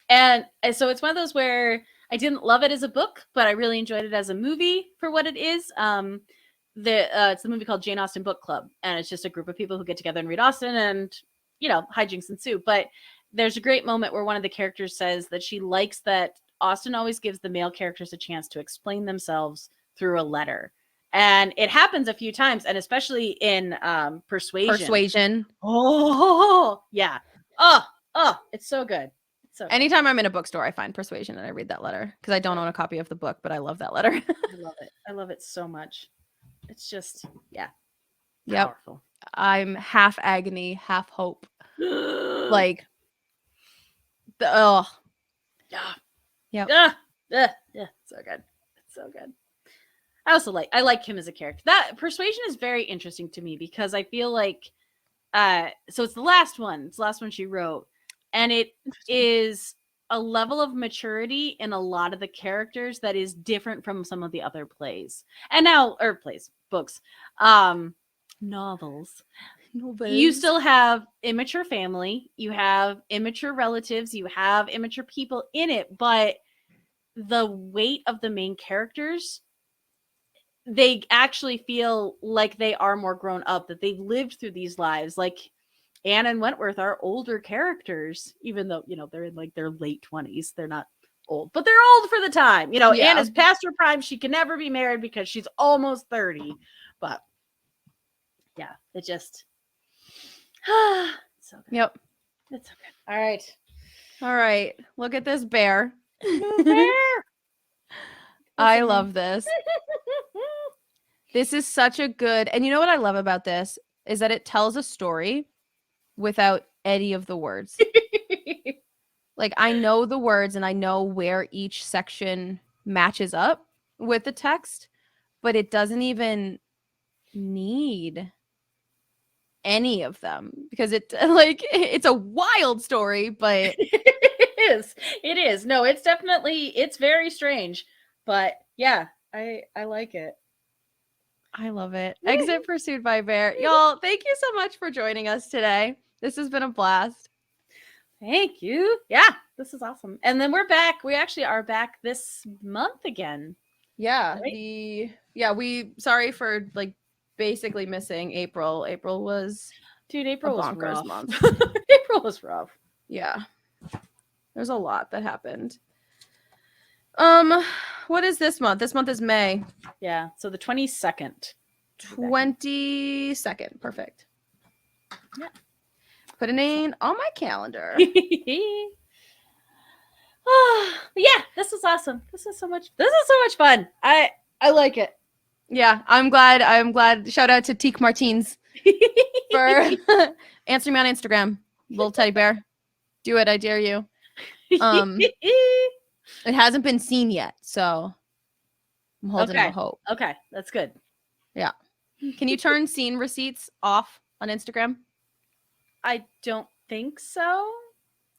And so it's one of those where I didn't love it as a book, but I really enjoyed it as a movie for what it is. It's the movie called Jane Austen Book Club, and it's just a group of people who get together and read Austen, and hijinks ensue. But there's a great moment where one of the characters says that she likes that Austen always gives the male characters a chance to explain themselves through a letter. And it happens a few times, and especially in Persuasion. Oh, yeah. Oh, it's so good. It's so good. Anytime I'm in a bookstore, I find Persuasion and I read that letter because I don't own a copy of the book, but I love that letter. I love it. I love it so much. It's just, Yep. powerful. I'm half agony, half hope. Like, yeah. Yep. Yeah. So good. It's so good. I like him as a character. That Persuasion is very interesting to me because I feel like, so it's the last one. It's the last one she wrote. And it is a level of maturity in a lot of the characters that is different from some of the other plays. Books, novels. You still have immature family, you have immature relatives, you have immature people in it, but the weight of the main characters, they actually feel like they are more grown up, that they've lived through these lives. Like Anne and Wentworth are older characters, even though, they're in like their late 20s. They're not old, but they're old for the time. Anne is past her prime. She can never be married because she's almost 30. But yeah, it just so good. Yep. It's so good. All right. Look at this bear. Bear. I love this. This is such a good, and you know what I love about this is that it tells a story without any of the words. Like, I know the words and I know where each section matches up with the text, but it doesn't even need any of them because it's a wild story, but it is. No, it's very strange, but yeah, I like it. I love it. Exit pursued by bear. Y'all, thank you so much for joining us today. This has been a blast. Thank you. Yeah, this is awesome. And then we're back. We actually are back this month again. Yeah. Right? Sorry for basically missing April. April was April was bonkers rough. month. April was rough. Yeah. There's a lot that happened. What is this month? This month is May. Yeah. So the 22nd. 22nd. Perfect. Yeah. Put a name on my calendar. Yeah, this is awesome. This is so much fun. I like it. Yeah, I'm glad. Shout out to Teak Martins for answering me on Instagram. Little teddy bear. Do it, I dare you. It hasn't been seen yet, so I'm holding out hope. Okay, that's good. Yeah. Can you turn scene receipts off on Instagram? I don't think so.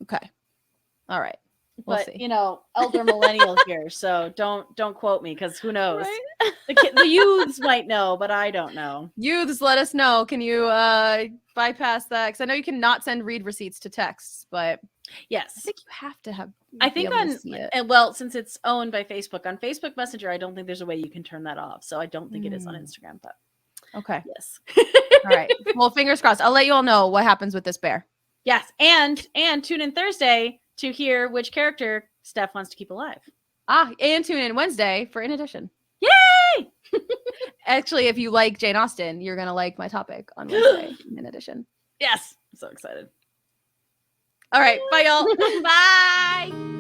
Okay. All right. We'll but see. Elder millennial here, so don't quote me because who knows? Right? The youths might know, but I don't know. Youths, let us know. Can you bypass that? Because I know you cannot send read receipts to texts, but yes, I think you have to have. I think since it's owned by Facebook, on Facebook Messenger, I don't think there's a way you can turn that off. So I don't think it is on Instagram. But okay, yes. All right. Well, fingers crossed. I'll let you all know what happens with this bear. Yes, and tune in Thursday to hear which character Steph wants to keep alive. And tune in Wednesday for In Addition. Yay! Actually, if you like Jane Austen, you're going to like my topic on Wednesday, In Addition. Yes. I'm so excited. All right. Bye, y'all. Bye.